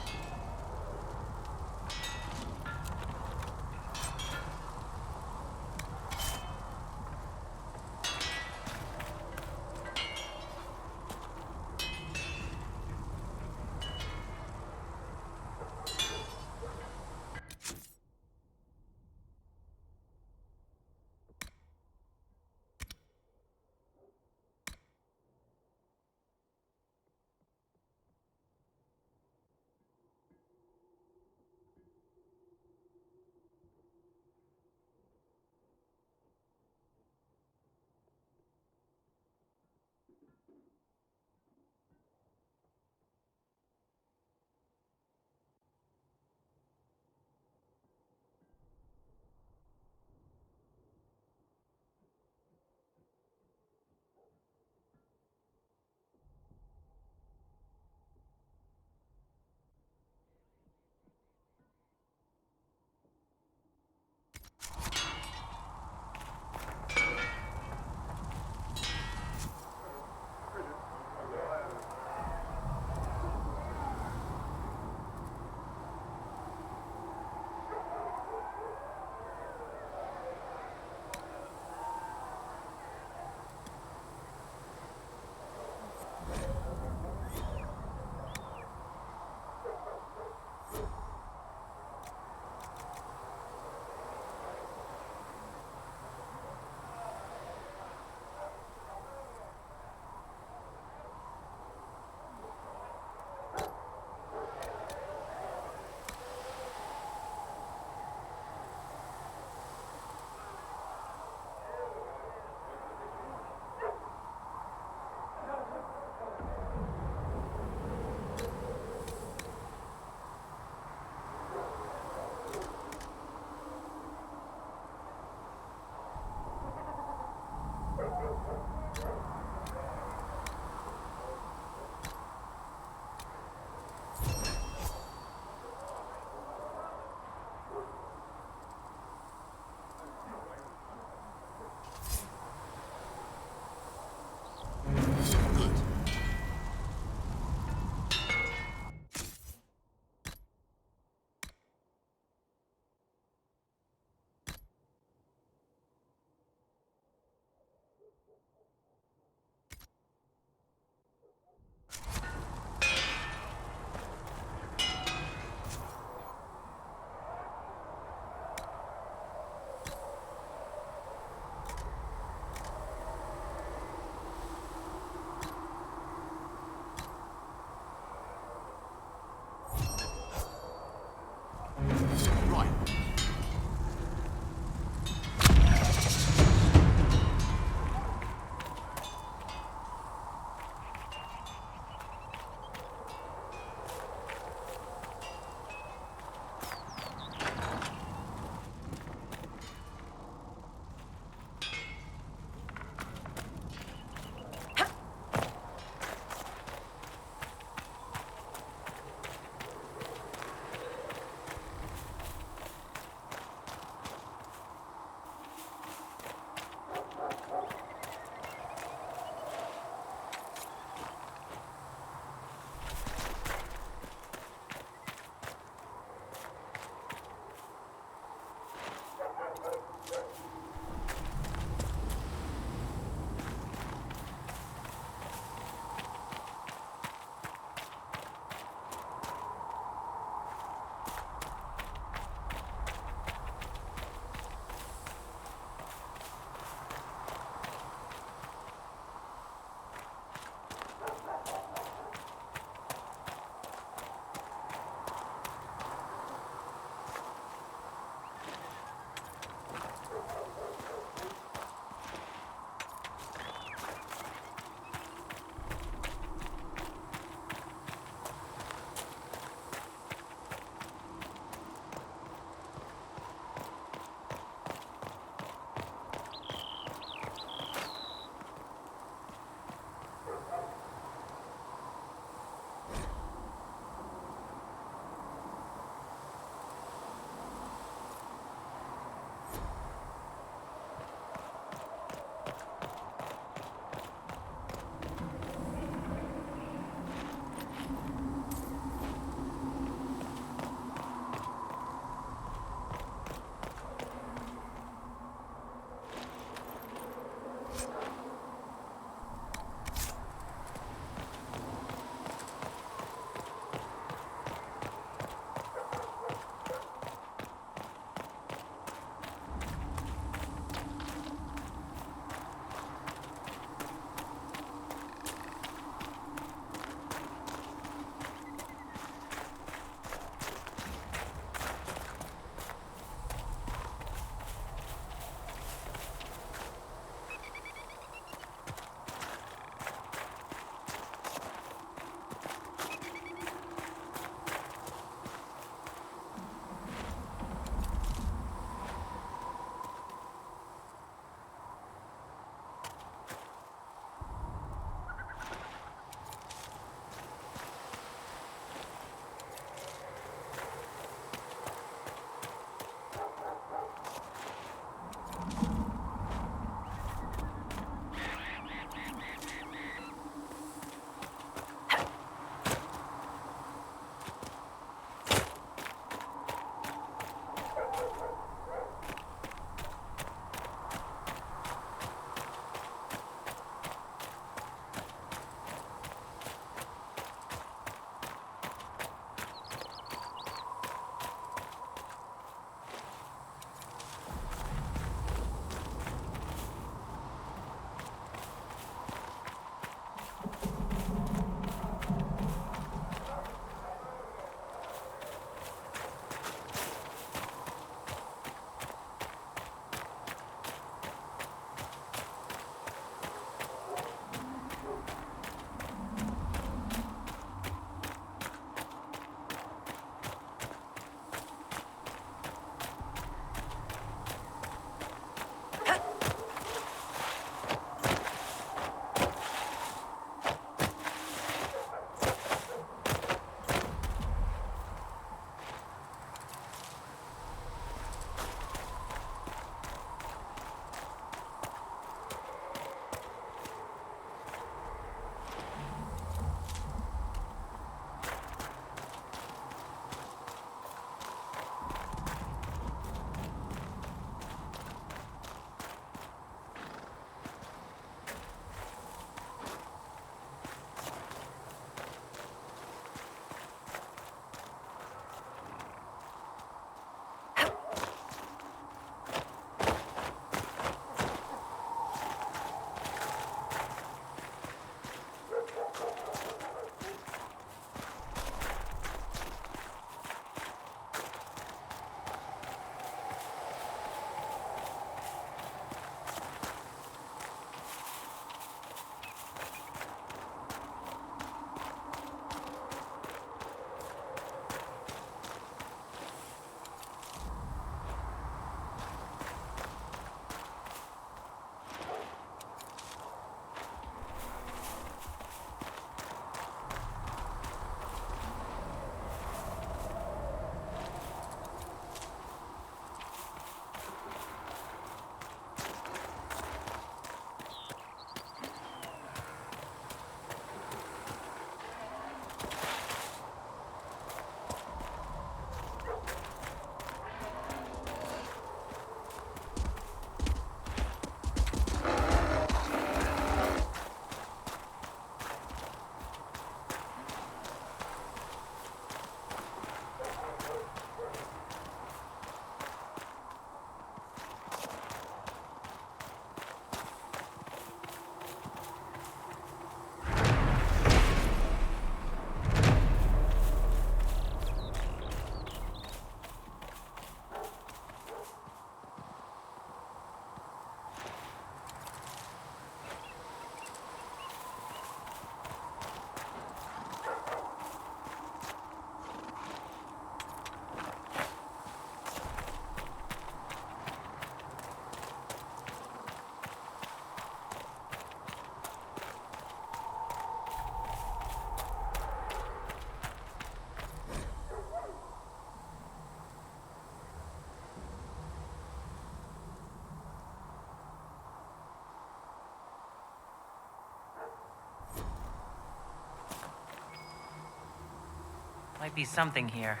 Might be something here.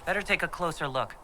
Better take a closer look.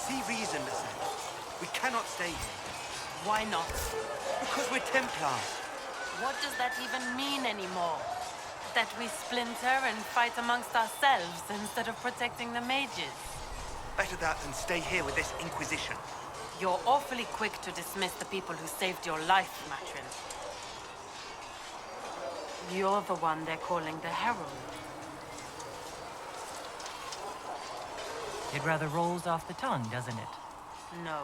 See reason, listen. We cannot stay here. Why not? Because we're Templars. What does that even mean anymore? That we splinter and fight amongst ourselves instead of protecting the mages? Better that than stay here with this Inquisition. You're awfully quick to dismiss the people who saved your life, Matrin. You're the one they're calling the Herald. It rather rolls off the tongue, doesn't it? No.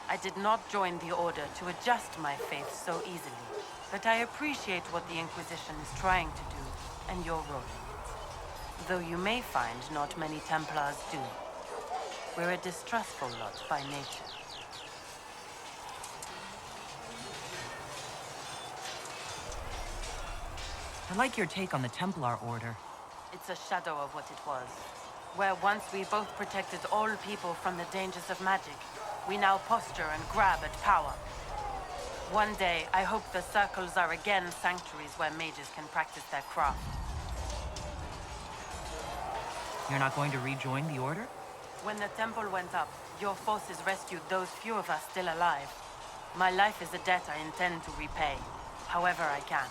I did not join the Order to adjust my faith so easily. But I appreciate what the Inquisition is trying to do, and your role in it. Though you may find not many Templars do. We're a distrustful lot by nature. I like your take on the Templar Order. It's a shadow of what it was. Where once we both protected all people from the dangers of magic, we now posture and grab at power. One day, I hope the circles are again sanctuaries where mages can practice their craft. You're not going to rejoin the Order? When the temple went up, your forces rescued those few of us still alive. My life is a debt I intend to repay, however I can.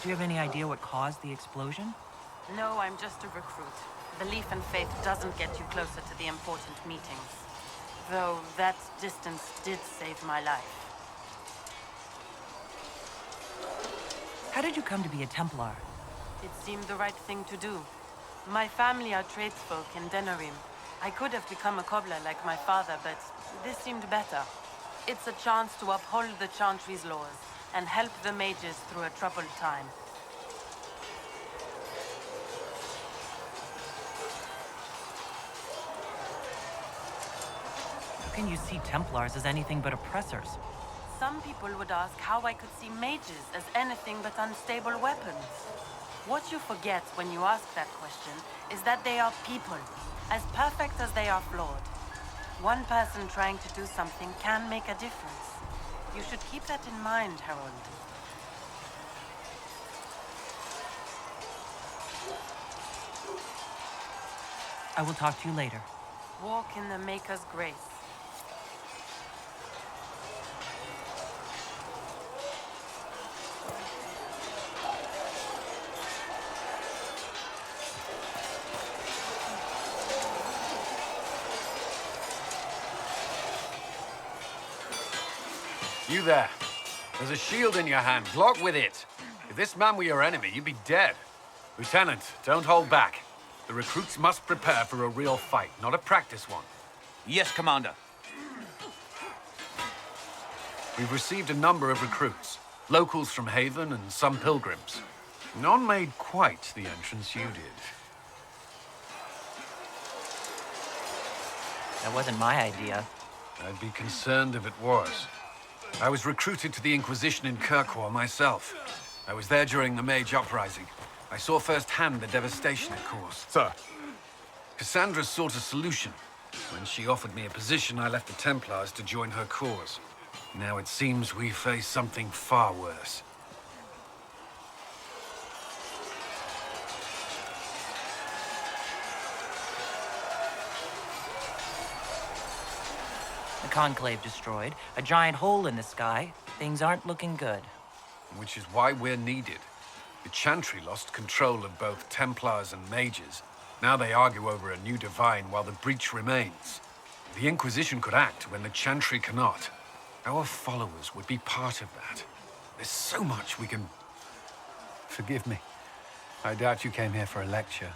Do you have any idea what caused the explosion? No, I'm just a recruit. Belief and faith doesn't get you closer to the important meetings. Though that distance did save my life. How did you come to be a Templar? It seemed the right thing to do. My family are tradesfolk in Denerim. I could have become a cobbler like my father, but this seemed better. It's a chance to uphold the Chantry's laws and help the mages through a troubled time. How can you see Templars as anything but oppressors? Some people would ask how I could see mages as anything but unstable weapons. What you forget when you ask that question is that they are people, as perfect as they are flawed. One person trying to do something can make a difference. You should keep that in mind, Harold. I will talk to you later. Walk in the Maker's grace. You there. There's a shield in your hand. Block with it. If this man were your enemy, you'd be dead. Lieutenant, don't hold back. The recruits must prepare for a real fight, not a practice one. Yes, Commander. We've received a number of recruits. Locals from Haven and some pilgrims. None made quite the entrance you did. That wasn't my idea. I'd be concerned if it was. I was recruited to the Inquisition in Kirkwall myself. I was there during the Mage Uprising. I saw firsthand the devastation it caused. Sir. Cassandra sought a solution. When she offered me a position, I left the Templars to join her cause. Now it seems we face something far worse. The Conclave destroyed, a giant hole in the sky. Things aren't looking good. Which is why we're needed. The Chantry lost control of both Templars and Mages. Now they argue over a new divine while the breach remains. The Inquisition could act when the Chantry cannot. Our followers would be part of that. There's so much we can... Forgive me. I doubt you came here for a lecture.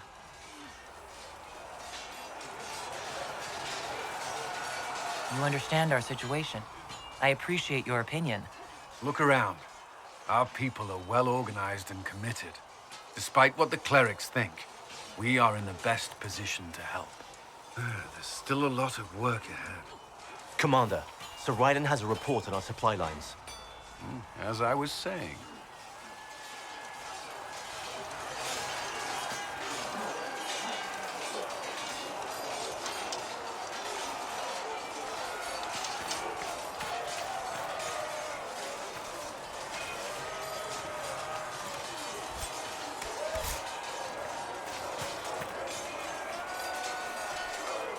You understand our situation. I appreciate your opinion. Look around. Our people are well organized and committed. Despite what the clerics think, we are in the best position to help. There's still a lot of work ahead. Commander, Sir Ryden has a report on our supply lines. As I was saying.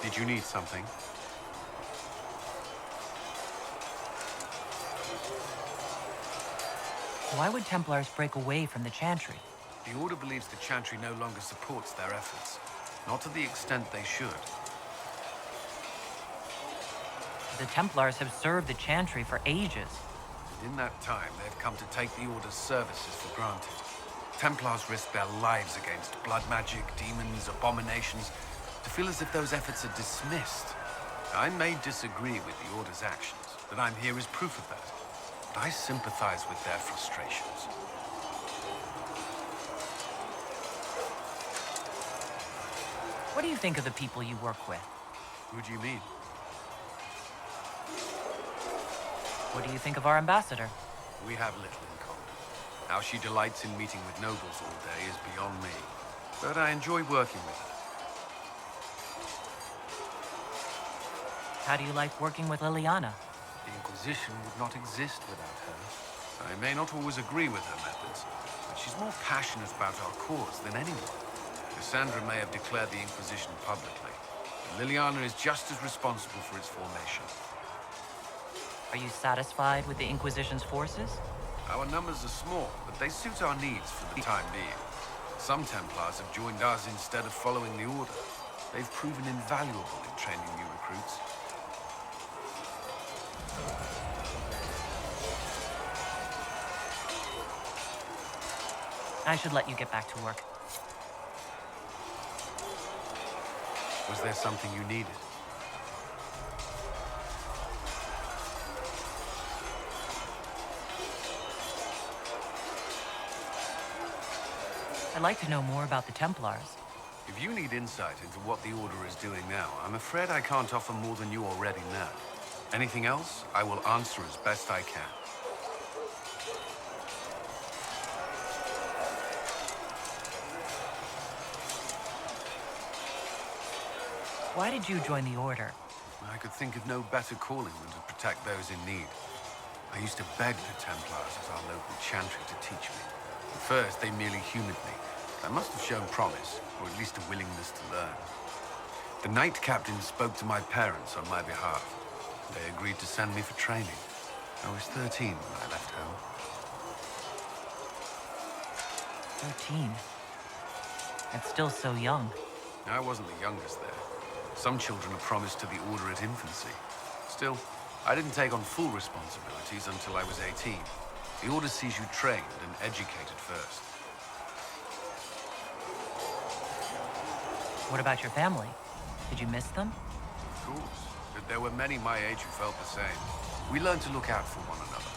Did you need something? Why would Templars break away from the Chantry? The Order believes the Chantry no longer supports their efforts. Not to the extent they should. The Templars have served the Chantry for ages. And in that time, they've come to take the Order's services for granted. Templars risk their lives against blood magic, demons, abominations, to feel as if those efforts are dismissed. I may disagree with the Order's actions, but I'm here as proof of that. But I sympathize with their frustrations. What do you think of the people you work with? Who do you mean? What do you think of our ambassador? We have little in common. How she delights in meeting with nobles all day is beyond me. But I enjoy working with her. How do you like working with Liliana? The Inquisition would not exist without her. I may not always agree with her methods, but she's more passionate about our cause than anyone. Cassandra may have declared the Inquisition publicly, but Liliana is just as responsible for its formation. Are you satisfied with the Inquisition's forces? Our numbers are small, but they suit our needs for the time being. Some Templars have joined us instead of following the Order. They've proven invaluable in training new recruits. I should let you get back to work. Was there something you needed? I'd like to know more about the Templars. If you need insight into what the Order is doing now, I'm afraid I can't offer more than you already know. Anything else, I will answer as best I can. Why did you join the Order? I could think of no better calling than to protect those in need. I used to beg the Templars as our local chantry to teach me. At first, they merely humored me. I must have shown promise, or at least a willingness to learn. The Knight Captain spoke to my parents on my behalf. They agreed to send me for training. I was 13 when I left home. 13? That's still so young. I wasn't the youngest there. Some children are promised to the Order at infancy. Still, I didn't take on full responsibilities until I was 18. The Order sees you trained and educated first. What about your family? Did you miss them? Of course. But there were many my age who felt the same. We learned to look out for one another.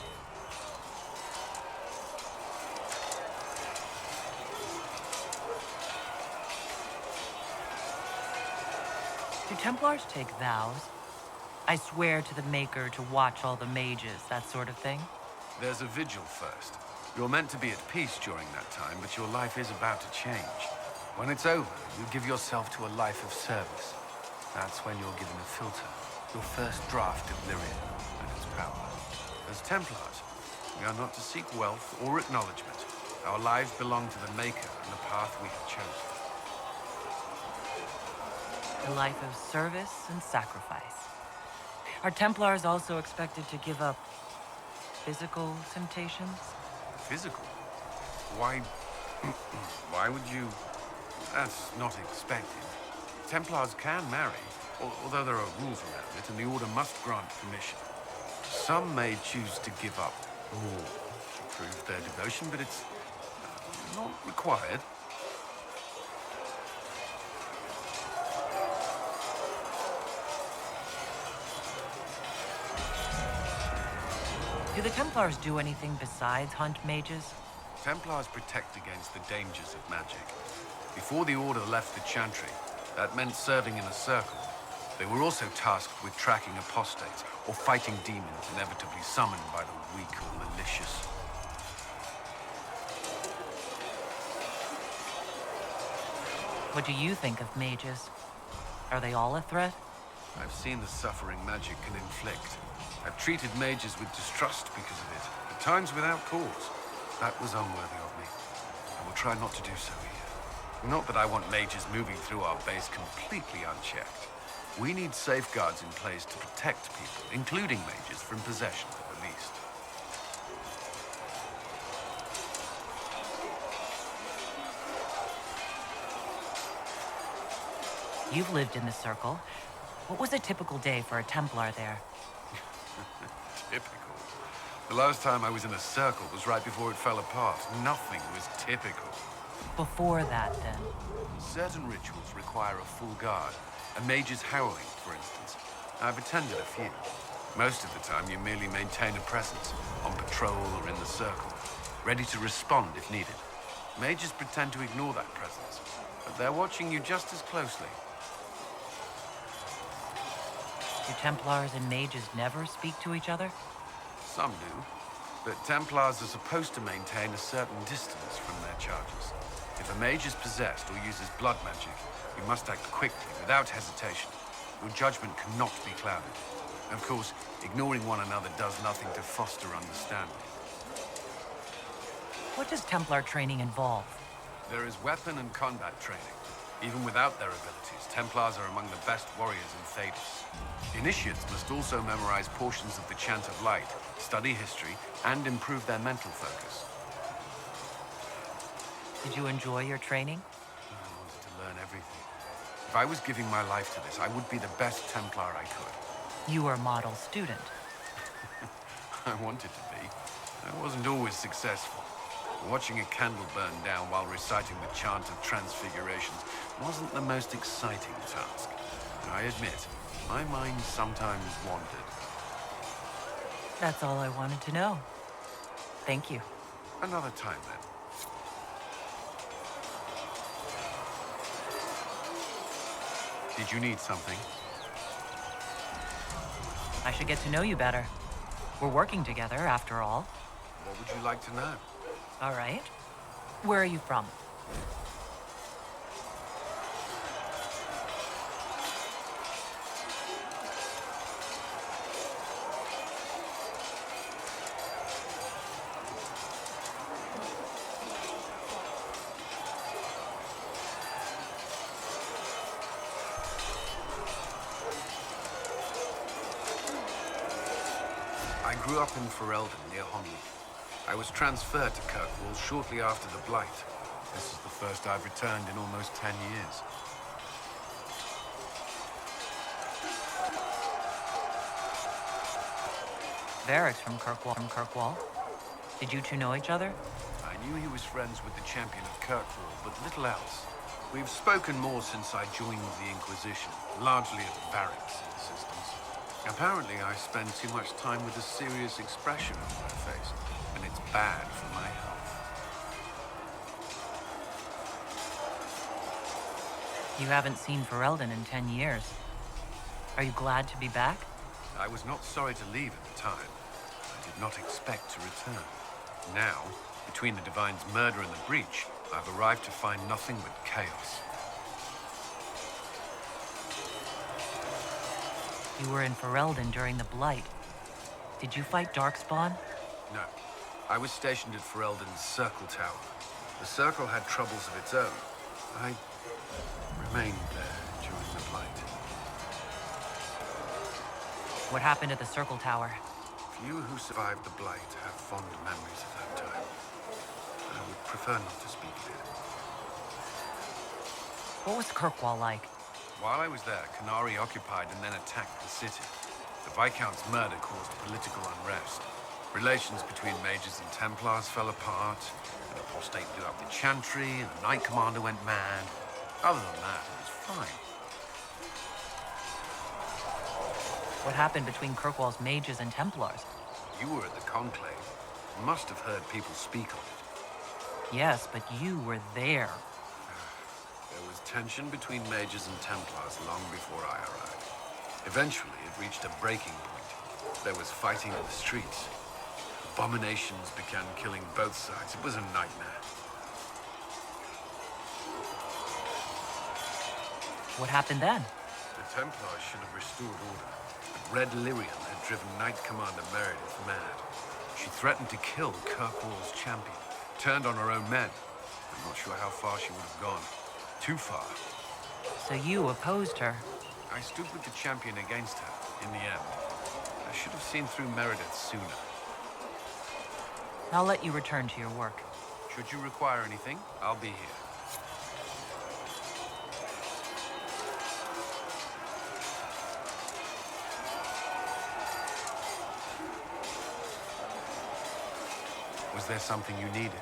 Do Templars take vows? I swear to the Maker to watch all the mages, that sort of thing? There's a vigil first. You're meant to be at peace during that time, but your life is about to change. When it's over, you give yourself to a life of service. That's when you're given a filter, your first draft of Lyria and its power. As Templars, we are not to seek wealth or acknowledgement. Our lives belong to the Maker and the path we have chosen. A life of service and sacrifice. Are Templars also expected to give up physical temptations? Physical? Why... why would you... That's not expected. Templars can marry, although there are rules around it, and the Order must grant permission. Some may choose to give up more to prove their devotion, but it's not required. Do the Templars do anything besides hunt mages? Templars protect against the dangers of magic. Before the Order left the Chantry, that meant serving in a circle. They were also tasked with tracking apostates or fighting demons inevitably summoned by the weak or malicious. What do you think of mages? Are they all a threat? I've seen the suffering magic can inflict. I've treated mages with distrust because of it, at times without cause. That was unworthy of me. I will try not to do so here. Not that I want mages moving through our base completely unchecked. We need safeguards in place to protect people, including mages, from possession at the least. You've lived in the Circle. What was a typical day for a Templar there? Typical? The last time I was in a circle was right before it fell apart. Nothing was typical. Before that, then? Certain rituals require a full guard. A mage's howling, for instance. I've attended a few. Most of the time, you merely maintain a presence, on patrol or in the circle, ready to respond if needed. Mages pretend to ignore that presence, but they're watching you just as closely. Do Templars and mages never speak to each other? Some do, but Templars are supposed to maintain a certain distance from their charges. If a mage is possessed or uses blood magic, you must act quickly, without hesitation. Your judgment cannot be clouded. Of course, ignoring one another does nothing to foster understanding. What does Templar training involve? There is weapon and combat training. Even without their abilities, Templars are among the best warriors in Thedas. Initiates must also memorize portions of the Chant of Light, study history, and improve their mental focus. Did you enjoy your training? I wanted to learn everything. If I was giving my life to this, I would be the best Templar I could. You were a model student. I wanted to be. I wasn't always successful. Watching a candle burn down while reciting the chant of transfigurations wasn't the most exciting task. I admit, my mind sometimes wandered. That's all I wanted to know. Thank you. Another time, then. Did you need something? I should get to know you better. We're working together, after all. What would you like to know? All right. Where are you from? I grew up in Ferelden, near Honwood. I was transferred to Kirkwall shortly after the Blight. This is the first I've returned in almost 10 years. Varric's from Kirkwall. Did you two know each other? I knew he was friends with the champion of Kirkwall, but little else. We've spoken more since I joined the Inquisition, largely at Varric's insistence. Apparently, I spend too much time with a serious expression on my face, and it's bad for my health. You haven't seen Ferelden in 10 years. Are you glad to be back? I was not sorry to leave at the time. I did not expect to return. Now, between the Divine's murder and the breach, I've arrived to find nothing but chaos. You were in Ferelden during the Blight. Did you fight Darkspawn? No. I was stationed at Ferelden's Circle Tower. The Circle had troubles of its own. I remained there during the Blight. What happened at the Circle Tower? Few who survived the Blight have fond memories of that time. I would prefer not to speak of it. What was Kirkwall like? While I was there, Canary occupied and then attacked the city. The Viscount's murder caused political unrest. Relations between mages and Templars fell apart. An apostate blew up the Chantry, and the Knight Commander went mad. Other than that, it was fine. What happened between Kirkwall's mages and Templars? You were at the Conclave. You must have heard people speak of it. Yes, but you were there. There was tension between mages and Templars long before I arrived. Eventually, it reached a breaking point. There was fighting in the streets. Abominations began killing both sides. It was a nightmare. What happened then? The Templars should have restored order. But Red Lyrian had driven Knight Commander Meredith mad. She threatened to kill Kirkwall's champion. Turned on her own men. I'm not sure how far she would have gone. Too far. So you opposed her? I stood with the champion against her, in the end. I should have seen through Meredith sooner. I'll let you return to your work. Should you require anything, I'll be here. Was there something you needed?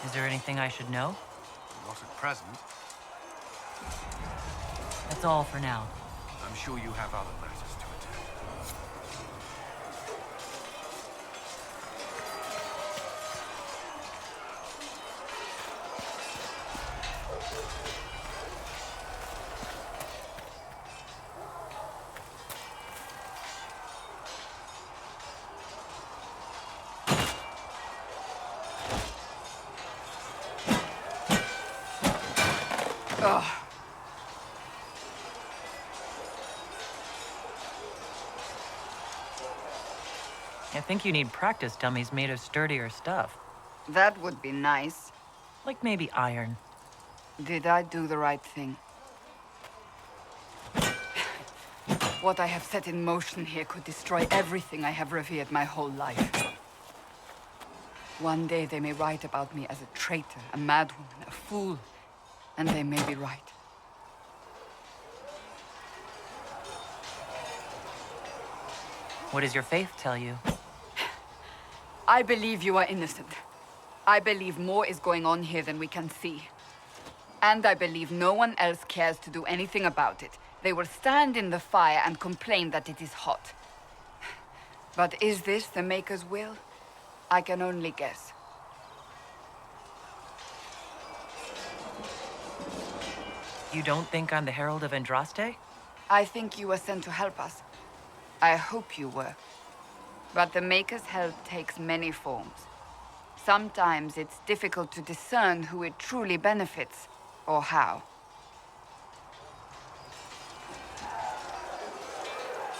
Is there anything I should know? Not at present. That's all for now. I'm sure you have other matters to attend. Ugh. I think you need practice dummies made of sturdier stuff. That would be nice. Like maybe iron. Did I do the right thing? What I have set in motion here could destroy everything I have revered my whole life. One day they may write about me as a traitor, a madwoman, a fool. And they may be right. What does your faith tell you? I believe you are innocent. I believe more is going on here than we can see. And I believe no one else cares to do anything about it. They will stand in the fire and complain that it is hot. But is this the Maker's will? I can only guess. You don't think I'm the Herald of Andraste? I think you were sent to help us. I hope you were. But the Maker's help takes many forms. Sometimes it's difficult to discern who it truly benefits, or how.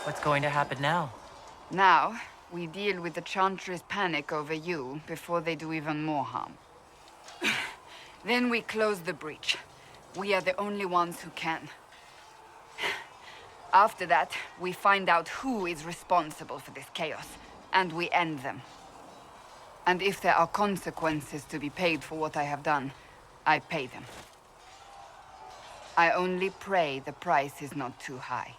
What's going to happen now? Now, we deal with the Chantry's panic over you before they do even more harm. Then we close the breach. We are the only ones who can. After that, we find out who is responsible for this chaos, and we end them. And if there are consequences to be paid for what I have done, I pay them. I only pray the price is not too high.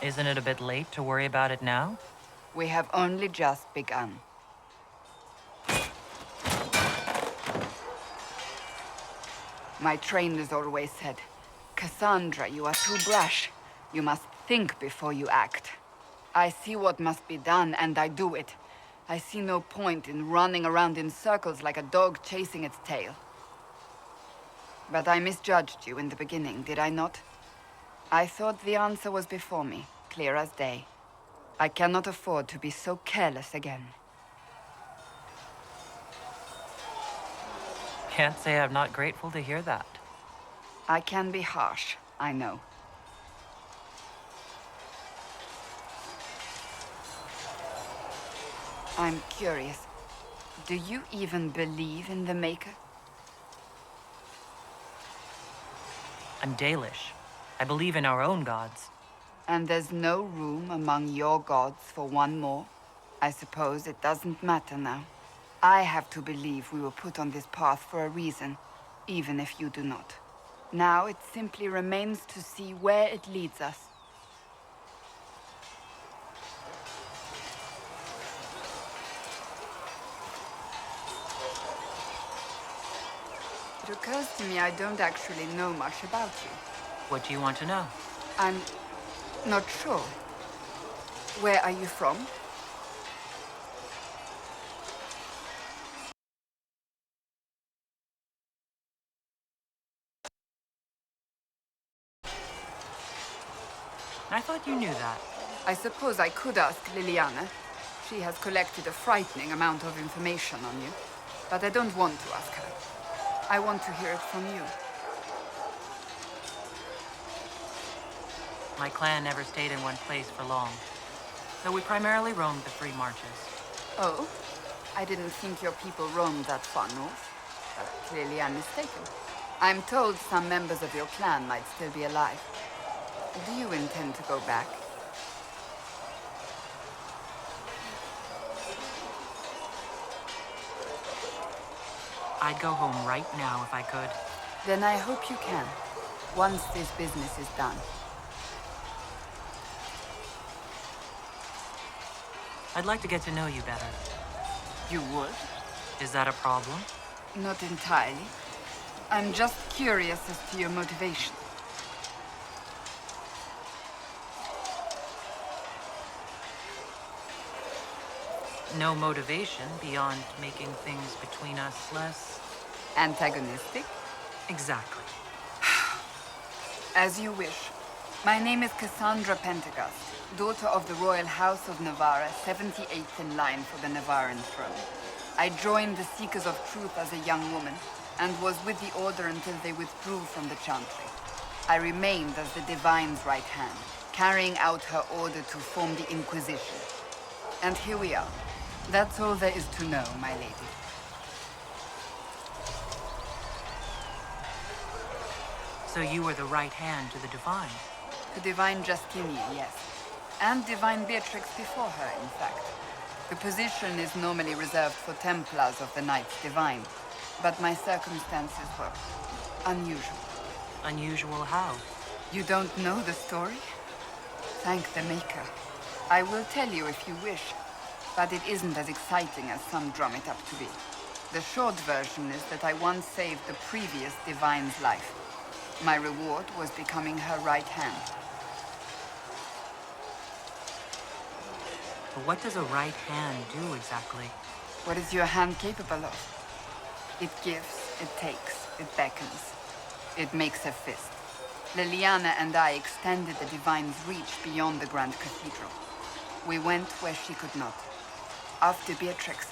Isn't it a bit late to worry about it now? We have only just begun. My trainers always said, Cassandra, you are too brash. You must think before you act. I see what must be done, and I do it. I see no point in running around in circles like a dog chasing its tail. But I misjudged you in the beginning, did I not? I thought the answer was before me, clear as day. I cannot afford to be so careless again. Can't say I'm not grateful to hear that. I can be harsh, I know. I'm curious. Do you even believe in the Maker? I'm Dalish. I believe in our own gods. And there's no room among your gods for one more? I suppose it doesn't matter now. I have to believe we were put on this path for a reason, even if you do not. Now it simply remains to see where it leads us. It occurs to me I don't actually know much about you. What do you want to know? I'm not sure. Where are you from? I thought you knew that. I suppose I could ask Liliana. She has collected a frightening amount of information on you. But I don't want to ask her. I want to hear it from you. My clan never stayed in one place for long, though we primarily roamed the free marches. Oh? I didn't think your people roamed that far north. But clearly I'm mistaken. I'm told some members of your clan might still be alive. Do you intend to go back? I'd go home right now if I could. Then I hope you can, once this business is done. I'd like to get to know you better. You would? Is that a problem? Not entirely. I'm just curious as to your motivation. No motivation beyond making things between us less... antagonistic? Exactly. As you wish. My name is Cassandra Pentecost, daughter of the Royal House of Navarra, 78th in line for the Navarran throne. I joined the Seekers of Truth as a young woman, and was with the Order until they withdrew from the Chantry. I remained as the Divine's right hand, carrying out her order to form the Inquisition. And here we are. That's all there is to know, my lady. So you were the right hand to the Divine? To Divine Justinian, yes. And Divine Beatrix before her, in fact. The position is normally reserved for Templars of the Knights Divine, but my circumstances were unusual. Unusual how? You don't know the story? Thank the Maker. I will tell you if you wish, but it isn't as exciting as some drum it up to be. The short version is that I once saved the previous divine's life. My reward was becoming her right hand. But what does a right hand do exactly? What is your hand capable of? It gives, it takes, it beckons. It makes a fist. Liliana and I extended the divine's reach beyond the Grand Cathedral. We went where she could not. After Beatrix,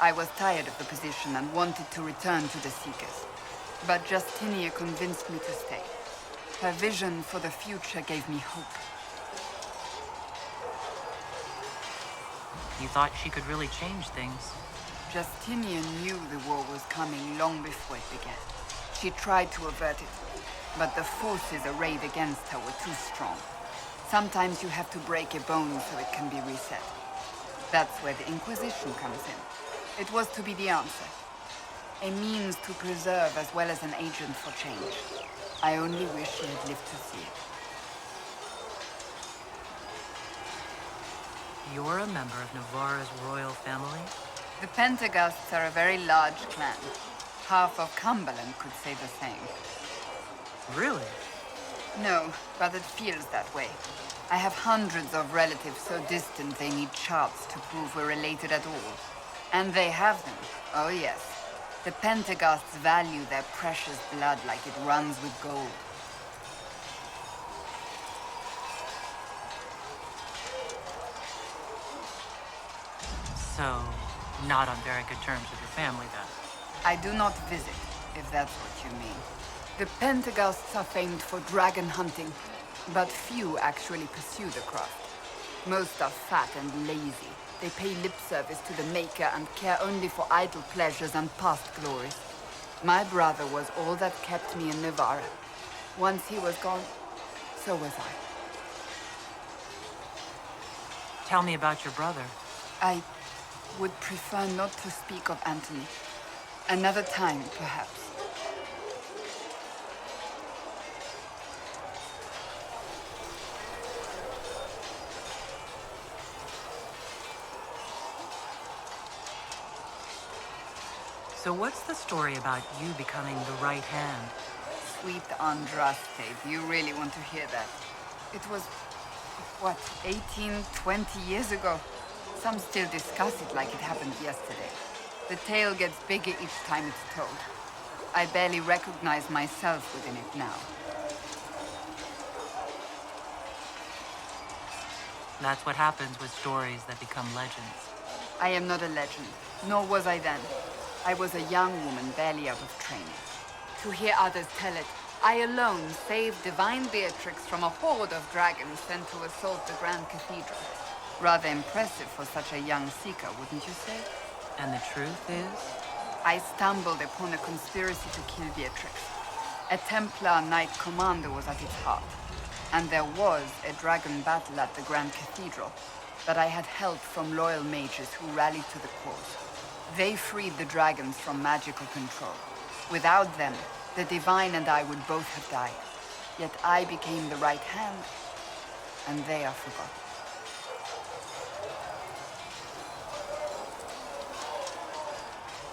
I was tired of the position and wanted to return to the Seekers. But Justinia convinced me to stay. Her vision for the future gave me hope. You thought she could really change things. Justinia knew the war was coming long before it began. She tried to avert it, but the forces arrayed against her were too strong. Sometimes you have to break a bone so it can be reset. That's where the Inquisition comes in. It was to be the answer. A means to preserve as well as an agent for change. I only wish she had lived to see it. You're a member of Navarra's royal family? The Pentaghasts are a very large clan. Half of Cumberland could say the same. Really? No, but it feels that way. I have hundreds of relatives so distant they need charts to prove we're related at all. And they have them. Oh yes. The Pentaghasts value their precious blood like it runs with gold. So, not on very good terms with your family, then? I do not visit, if that's what you mean. The Pentaghasts are famed for dragon hunting, but few actually pursue the craft. Most are fat and lazy. They pay lip service to the Maker and care only for idle pleasures and past glories. My brother was all that kept me in Navarra. Once he was gone, so was I. Tell me about your brother. I would prefer not to speak of Anthony. Another time, perhaps. So what's the story about you becoming the right hand? Sweet Andraste, do you really want to hear that? It was, what, 18, 20 years ago? Some still discuss it like it happened yesterday. The tale gets bigger each time it's told. I barely recognize myself within it now. That's what happens with stories that become legends. I am not a legend, nor was I then. I was a young woman barely out of training. To hear others tell it, I alone saved divine Beatrix from a horde of dragons sent to assault the Grand Cathedral. Rather impressive for such a young seeker, wouldn't you say? And the truth is? I stumbled upon a conspiracy to kill Beatrix. A Templar Knight Commander was at its heart. And there was a dragon battle at the Grand Cathedral, but I had help from loyal mages who rallied to the cause. They freed the dragons from magical control. Without them, the Divine and I would both have died. Yet I became the right hand, and they are forgotten.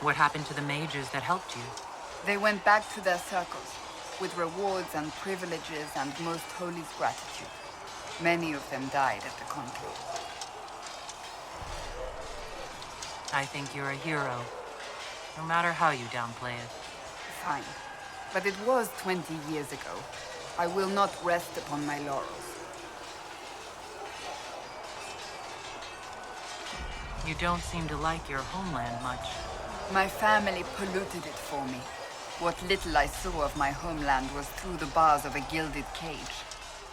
What happened to the mages that helped you? They went back to their circles, with rewards and privileges and most holy gratitude. Many of them died at the conclave. I think you're a hero, no matter how you downplay it. Fine. But it was 20 years ago. I will not rest upon my laurels. You don't seem to like your homeland much. My family polluted it for me. What little I saw of my homeland was through the bars of a gilded cage.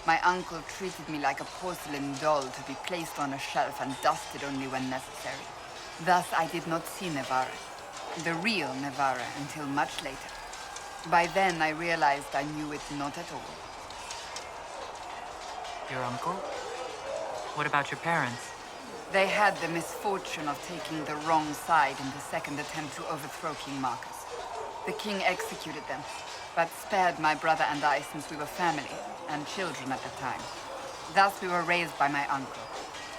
My uncle treated me like a porcelain doll to be placed on a shelf and dusted only when necessary. Thus, I did not see Navarra, the real Navarra, until much later. By then, I realized I knew it not at all. Your uncle? What about your parents? They had the misfortune of taking the wrong side in the second attempt to overthrow King Marcus. The king executed them, but spared my brother and I since we were family and children at the time. Thus we were raised by my uncle,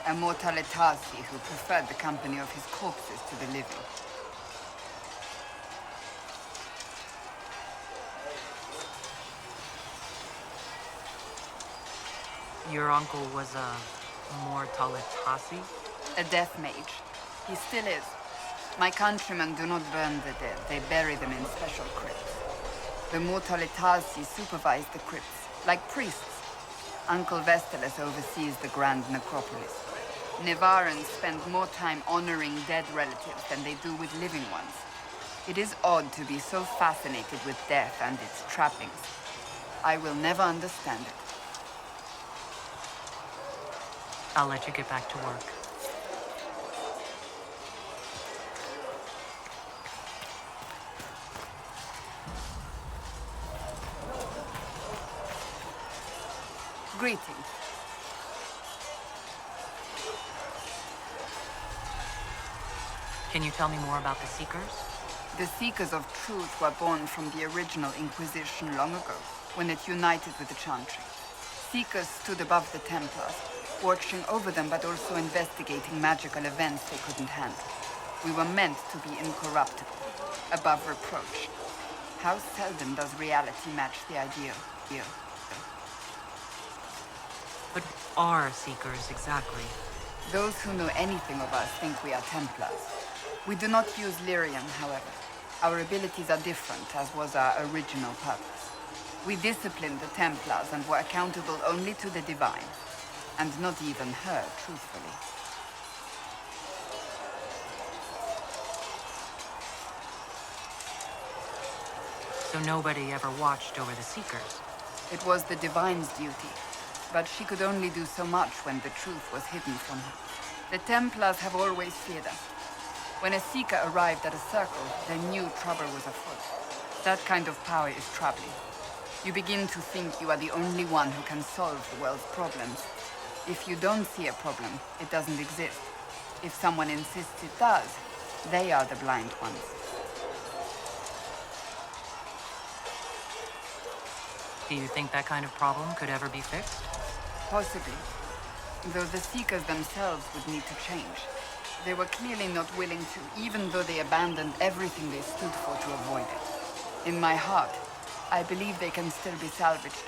A mortalitasi who preferred the company of his corpses to the living. Your uncle was a mortalitasi? A death mage. He still is. My countrymen do not burn the dead. They bury them in special crypts. The mortalitasi supervise the crypts, like priests. Uncle Vestalis oversees the grand necropolis. Nevarans spend more time honoring dead relatives than they do with living ones. It is odd to be so fascinated with death and its trappings. I will never understand it. I'll let you get back to work. Greetings. Can you tell me more about the Seekers? The Seekers of Truth were born from the original Inquisition long ago, when it united with the Chantry. Seekers stood above the Templars, watching over them but also investigating magical events they couldn't handle. We were meant to be incorruptible, above reproach. How seldom does reality match the ideal? But are Seekers exactly? Those who know anything of us think we are Templars. We do not use lyrium, however. Our abilities are different, as was our original purpose. We disciplined the Templars and were accountable only to the Divine. And not even her, truthfully. So nobody ever watched over the Seekers? It was the Divine's duty. But she could only do so much when the truth was hidden from her. The Templars have always feared us. When a Seeker arrived at a circle, they knew trouble was afoot. That kind of power is troubling. You begin to think you are the only one who can solve the world's problems. If you don't see a problem, it doesn't exist. If someone insists it does, they are the blind ones. Do you think that kind of problem could ever be fixed? Possibly. Though the Seekers themselves would need to change. They were clearly not willing to, even though they abandoned everything they stood for to avoid it. In my heart, I believe they can still be salvaged,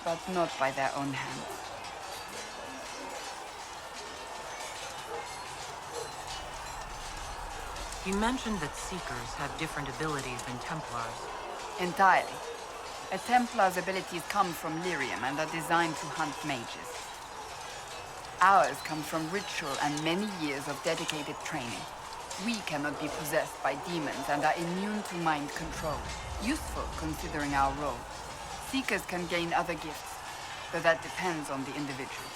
but not by their own hands. You mentioned that Seekers have different abilities than Templars. Entirely. A Templar's abilities come from lyrium and are designed to hunt mages. Ours come from ritual and many years of dedicated training. We cannot be possessed by demons and are immune to mind control. Useful considering our role. Seekers can gain other gifts, but that depends on the individual.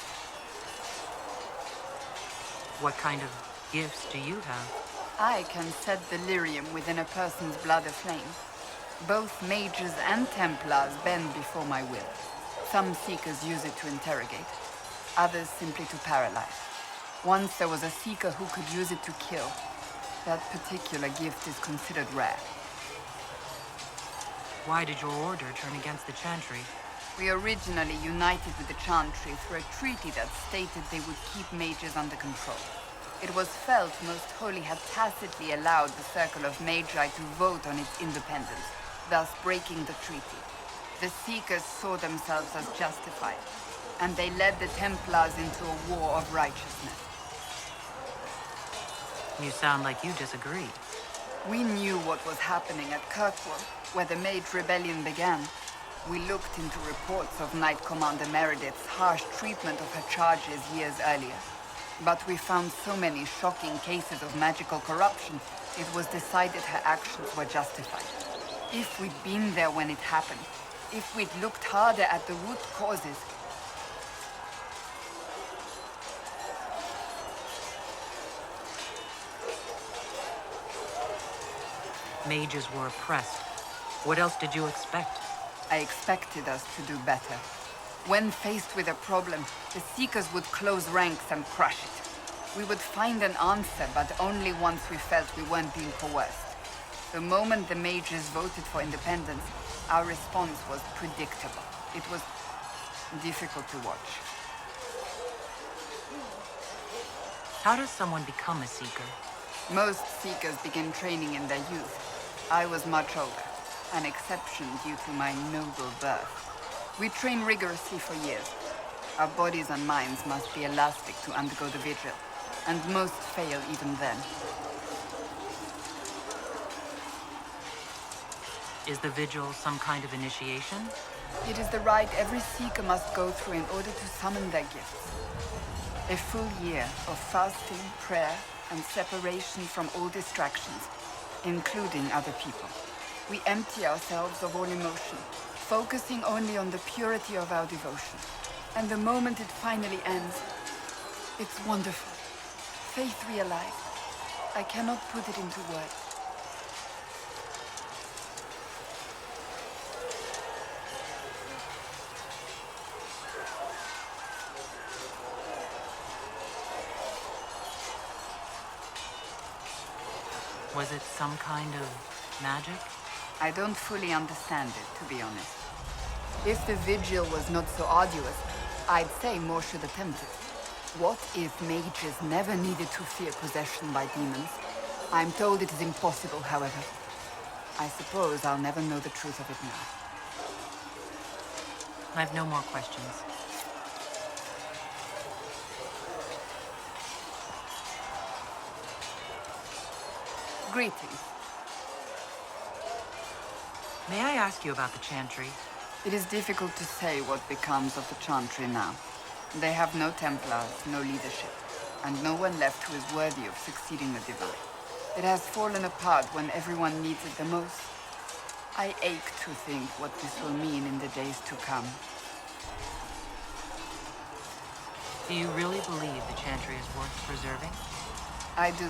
What kind of gifts do you have? I can set the lyrium within a person's blood aflame. Both mages and Templars bend before my will. Some Seekers use it to interrogate, others simply to paralyze. Once there was a Seeker who could use it to kill. That particular gift is considered rare. Why did your order turn against the Chantry? We originally united with the Chantry through a treaty that stated they would keep mages under control. It was felt Most Holy had tacitly allowed the Circle of Magi to vote on its independence, thus breaking the treaty. The Seekers saw themselves as justified, and they led the Templars into a war of righteousness. You sound like you disagree. We knew what was happening at Kirkwall, where the Mage Rebellion began. We looked into reports of Knight Commander Meredith's harsh treatment of her charges years earlier. But we found so many shocking cases of magical corruption, it was decided her actions were justified. If we'd been there when it happened, if we'd looked harder at the root causes, Mages were oppressed. What else did you expect? I expected us to do better. When faced with a problem, the Seekers would close ranks and crush it. We would find an answer, but only once we felt we weren't being coerced. The moment the mages voted for independence, our response was predictable. It was difficult to watch. How does someone become a Seeker? Most Seekers begin training in their youth. I was much older, an exception due to my noble birth. We train rigorously for years. Our bodies and minds must be elastic to undergo the vigil, and most fail even then. Is the vigil some kind of initiation? It is the rite every Seeker must go through in order to summon their gifts. A full year of fasting, prayer, and separation from all distractions, including other people. We empty ourselves of all emotion, focusing only on the purity of our devotion. And the moment it finally ends, it's wonderful. Faith realized. I cannot put it into words. Was it some kind of magic? I don't fully understand it, to be honest. If the vigil was not so arduous, I'd say more should attempt it. What if mages never needed to fear possession by demons? I'm told it is impossible, however. I suppose I'll never know the truth of it now. I have no more questions. Greetings. May I ask you about the Chantry? It is difficult to say what becomes of the Chantry now. They have no Templars, no leadership, and no one left who is worthy of succeeding the Divine. It has fallen apart when everyone needs it the most. I ache to think what this will mean in the days to come. Do you really believe the Chantry is worth preserving? I do.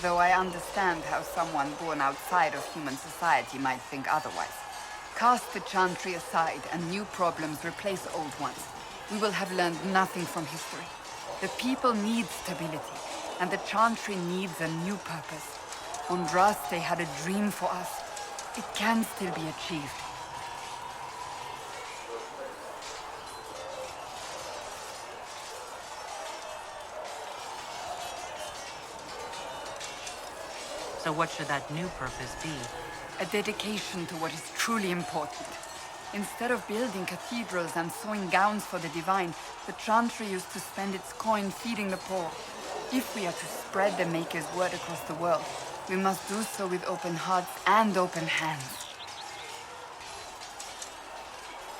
Though I understand how someone born outside of human society might think otherwise. Cast the Chantry aside and new problems replace old ones. We will have learned nothing from history. The people need stability, and the Chantry needs a new purpose. Andraste had a dream for us. It can still be achieved. So what should that new purpose be? A dedication to what is truly important. Instead of building cathedrals and sewing gowns for the Divine, the Chantry used to spend its coin feeding the poor. If we are to spread the Maker's word across the world, we must do so with open hearts and open hands.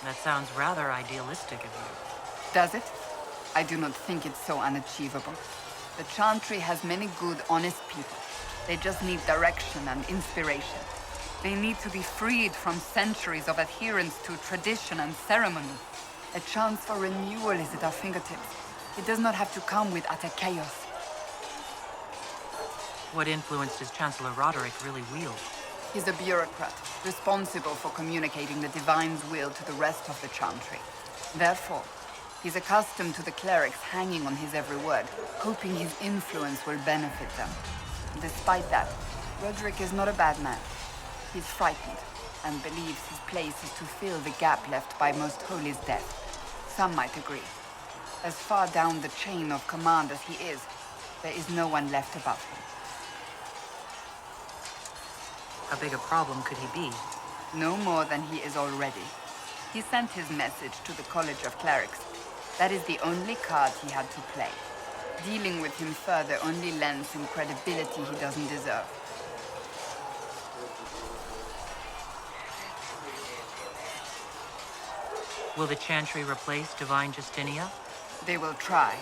That sounds rather idealistic of you. Does it? I do not think it's so unachievable. The Chantry has many good, honest people. They just need direction and inspiration. They need to be freed from centuries of adherence to tradition and ceremony. A chance for renewal is at our fingertips. It does not have to come with utter chaos. What influence does Chancellor Roderick really wield? He's a bureaucrat, responsible for communicating the Divine's will to the rest of the Chantry. Therefore, he's accustomed to the clerics hanging on his every word, hoping his influence will benefit them. Despite that, Roderick is not a bad man. He's frightened, and believes his place is to fill the gap left by Most Holy's death. Some might agree. As far down the chain of command as he is, there is no one left above him. How big a problem could he be? No more than he is already. He sent his message to the College of Clerics. That is the only card he had to play. Dealing with him further only lends him credibility he doesn't deserve. Will the Chantry replace Divine Justinia? They will try.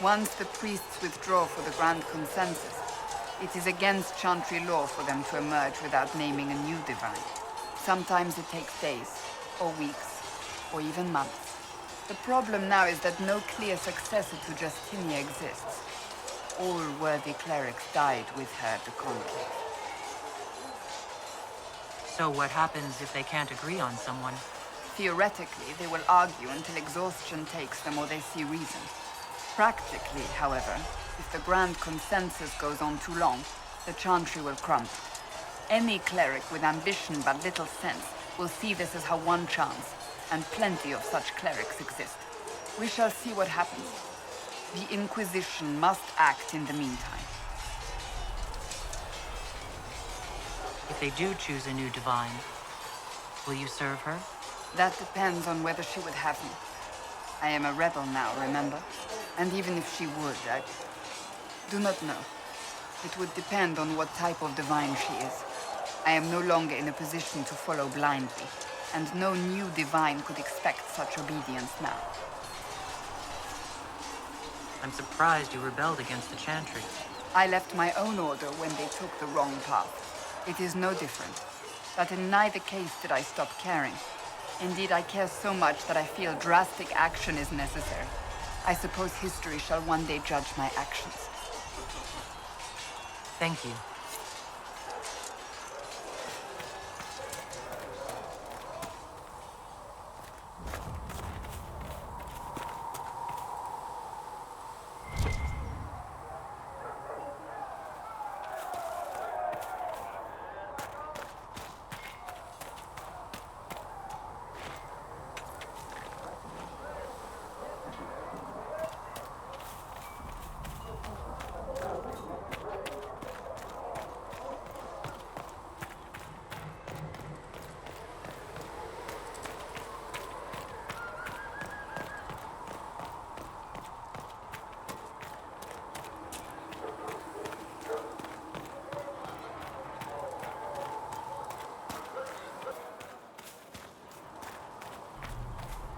Once the priests withdraw for the Grand Consensus, it is against Chantry law for them to emerge without naming a new Divine. Sometimes it takes days, or weeks, or even months. The problem now is that no clear successor to Justinia exists. All worthy clerics died with her at the conclave. So what happens if they can't agree on someone? Theoretically, they will argue until exhaustion takes them or they see reason. Practically, however, if the Grand Consensus goes on too long, the Chantry will crumble. Any cleric with ambition but little sense will see this as her one chance, and plenty of such clerics exist. We shall see what happens. The Inquisition must act in the meantime. If they do choose a new divine, will you serve her? That depends on whether she would have me. I am a rebel now, remember? And even if she would, I do not know. It would depend on what type of divine she is. I am no longer in a position to follow blindly, and no new divine could expect such obedience now. I'm surprised you rebelled against the Chantry. I left my own order when they took the wrong path. It is no different. But in neither case did I stop caring. Indeed, I care so much that I feel drastic action is necessary. I suppose history shall one day judge my actions. Thank you.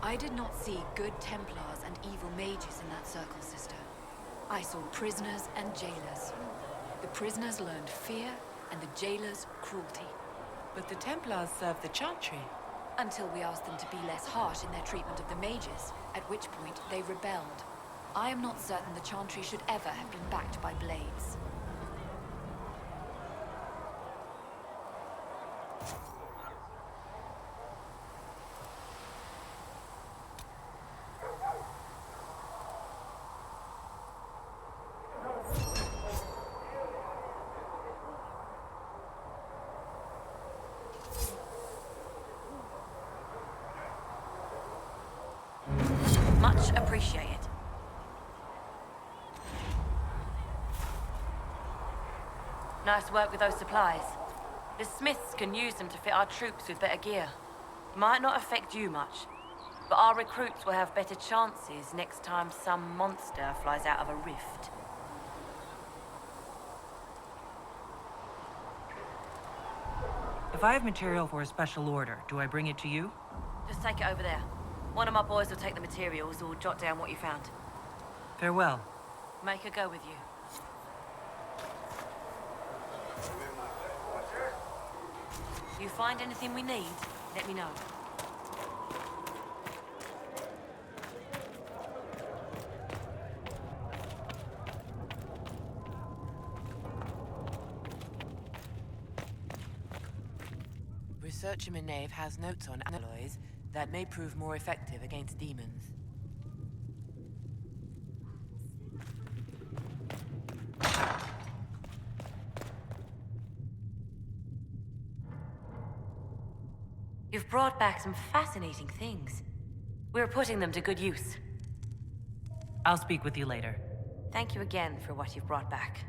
I did not see good Templars and evil mages in that circle, sister. I saw prisoners and jailers. The prisoners learned fear, and the jailers cruelty. But the Templars served the Chantry. Until we asked them to be less harsh in their treatment of the mages, at which point they rebelled. I am not certain the Chantry should ever have been backed by blades. Much appreciated. Nice work with those supplies. The Smiths can use them to fit our troops with better gear. Might not affect you much, but our recruits will have better chances next time some monster flies out of a rift. If I have material for a special order, do I bring it to you? Just take it over there. One of my boys will take the materials or jot down what you found. Farewell. Make her go with you. If you find anything we need, let me know. Research in Nave has notes on alloys that may prove more effective against demons. You've brought back some fascinating things. We're putting them to good use. I'll speak with you later. Thank you again for what you've brought back.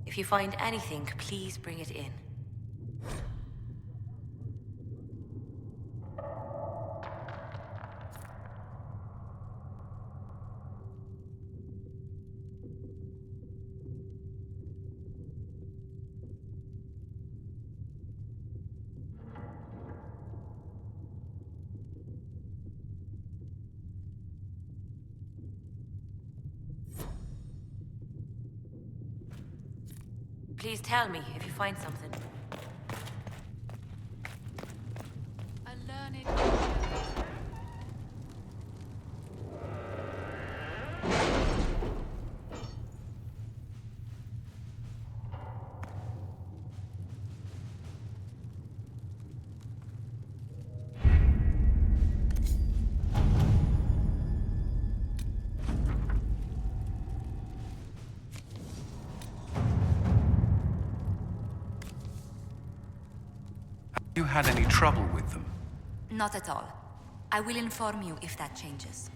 If you find anything, please bring it in. Please tell me if you find something. A learned You had any trouble with them? Not at all. I will inform you if that changes.